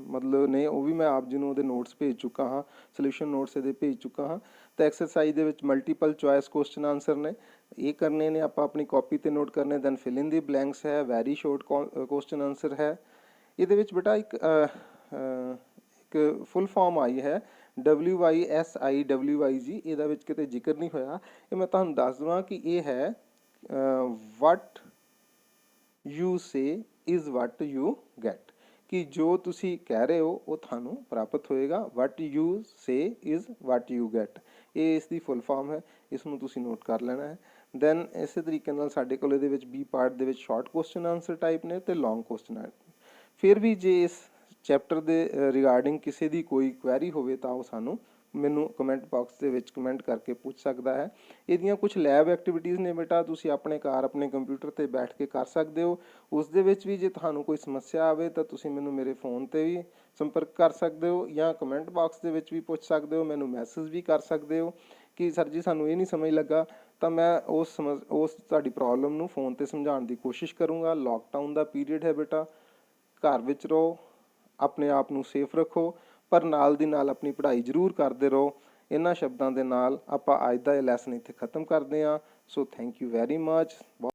ਮਤਲਬ ਨੇ ਉਹ ਵੀ ਮੈਂ ਆਪ ਜੀ ਨੂੰ ਉਹਦੇ ਨੋਟਸ ਭੇਜ ਚੁੱਕਾ ਹਾਂ, ਸੋਲਿਊਸ਼ਨ ਨੋਟਸ ਇਹਦੇ ਭੇਜ ਚੁੱਕਾ ਹਾਂ। ਤਾਂ ਐਕਸਰਸਾਈਜ਼ ਦੇ ਵਿੱਚ ਮਲਟੀਪਲ ਚੋਇਸ ਕੁਐਸਚਨ ਆਨਸਰ ਨੇ, ਇਹ ਕਰਨੇ ਨੇ ਆਪਾਂ ਆਪਣੀ ਕਾਪੀ ਤੇ ਨੋਟ ਕਰਨੇ। ਦੈਨ ਫਿਲ ਇਨ ਦੀ ਬਲੈਂਕਸ ਹੈ, ਵੈਰੀ ਸ਼ੋਰਟ ਕੁਐਸਚਨ ਆਨਸਰ ਹੈ। ਇਹਦੇ ਵਿੱਚ ਬੇਟਾ ਇੱਕ ਫੁੱਲ ਫਾਰਮ ਆਈ ਹੈ WYSIWYG, ਇਹਦਾ ਵਿੱਚ ਕਿਤੇ ਜ਼ਿਕਰ ਨਹੀਂ ਹੋਇਆ, ਇਹ ਮੈਂ ਤੁਹਾਨੂੰ ਦੱਸ ਦੇਵਾਂ ਕਿ ਇਹ ਹੈ what you say is what you get, ਕਿ ਜੋ ਤੁਸੀਂ ਕਹਿ ਰਹੇ ਹੋ ਉਹ ਤੁਹਾਨੂੰ ਪ੍ਰਾਪਤ ਹੋਏਗਾ। what you say is what you get, ਇਹ ਇਸ ਦੀ ਫੁੱਲ ਫਾਰਮ ਹੈ, ਇਸ ਨੂੰ ਤੁਸੀਂ ਨੋਟ ਕਰ ਲੈਣਾ ਹੈ। ਦੈਨ ਇਸੇ ਤਰੀਕੇ ਨਾਲ ਸਾਡੇ ਕੋਲ ਇਹਦੇ ਵਿੱਚ ਬੀ ਪਾਰਟ ਦੇ ਵਿੱਚ ਸ਼ਾਰਟ ਕੁਐਸਚਨ ਆਨਸਰ ਟਾਈਪ ਨੇ ਅਤੇ ਲੌਂਗ ਕੁਐਸਚਨ ਆਨਸਰ। ਫਿਰ ਵੀ ਜੇ ਇਸ ਚੈਪਟਰ ਦੇ ਰਿਗਾਰਡਿੰਗ ਕਿਸੇ ਦੀ ਕੋਈ ਕੁਐਰੀ ਹੋਵੇ ਤਾਂ ਉਹ ਸਾਨੂੰ ਮੈਨੂੰ ਕਮੈਂਟ ਬਾਕਸ ਦੇ ਵਿੱਚ ਕਮੈਂਟ ਕਰਕੇ ਪੁੱਛ ਸਕਦਾ ਹੈ। ਇਹਦੀਆਂ ਕੁਝ ਲੈਬ ਐਕਟੀਵਿਟੀਜ਼ ਨੇ ਬੇਟਾ, ਤੁਸੀਂ ਆਪਣੇ ਘਰ ਆਪਣੇ ਕੰਪਿਊਟਰ 'ਤੇ ਬੈਠ ਕੇ ਕਰ ਸਕਦੇ ਹੋ। ਉਸ ਦੇ ਵਿੱਚ ਵੀ ਜੇ ਤੁਹਾਨੂੰ ਕੋਈ ਸਮੱਸਿਆ ਆਵੇ ਤਾਂ ਤੁਸੀਂ ਮੈਨੂੰ ਮੇਰੇ ਫੋਨ 'ਤੇ ਵੀ ਸੰਪਰਕ ਕਰ ਸਕਦੇ ਹੋ ਜਾਂ ਕਮੈਂਟ ਬਾਕਸ ਦੇ ਵਿੱਚ ਵੀ ਪੁੱਛ ਸਕਦੇ ਹੋ, ਮੈਨੂੰ ਮੈਸੇਜ ਵੀ ਕਰ ਸਕਦੇ ਹੋ ਕਿ ਸਰ ਜੀ ਸਾਨੂੰ ਇਹ ਨਹੀਂ ਸਮਝ ਲੱਗਾ, ਤਾਂ ਮੈਂ ਉਸ ਤੁਹਾਡੀ ਪ੍ਰੋਬਲਮ ਨੂੰ ਫੋਨ 'ਤੇ ਸਮਝਾਉਣ ਦੀ ਕੋਸ਼ਿਸ਼ ਕਰੂੰਗਾ। ਲੋਕਡਾਊਨ ਦਾ ਪੀਰੀਅਡ ਹੈ ਬੇਟਾ, ਘਰ ਵਿੱਚ ਰਹੋ, ਆਪਣੇ ਆਪ ਨੂੰ ਸੇਫ ਰੱਖੋ, ਪਰ ਨਾਲ ਦੀ ਨਾਲ ਆਪਣੀ ਪੜ੍ਹਾਈ ਜ਼ਰੂਰ ਕਰਦੇ ਰਹੋ। ਇਹਨਾਂ ਸ਼ਬਦਾਂ ਦੇ ਨਾਲ ਆਪਾਂ ਅੱਜ ਦਾ ਇਹ ਲੈਸਨ ਇੱਥੇ ਖਤਮ ਕਰਦੇ ਹਾਂ। So thank you very much.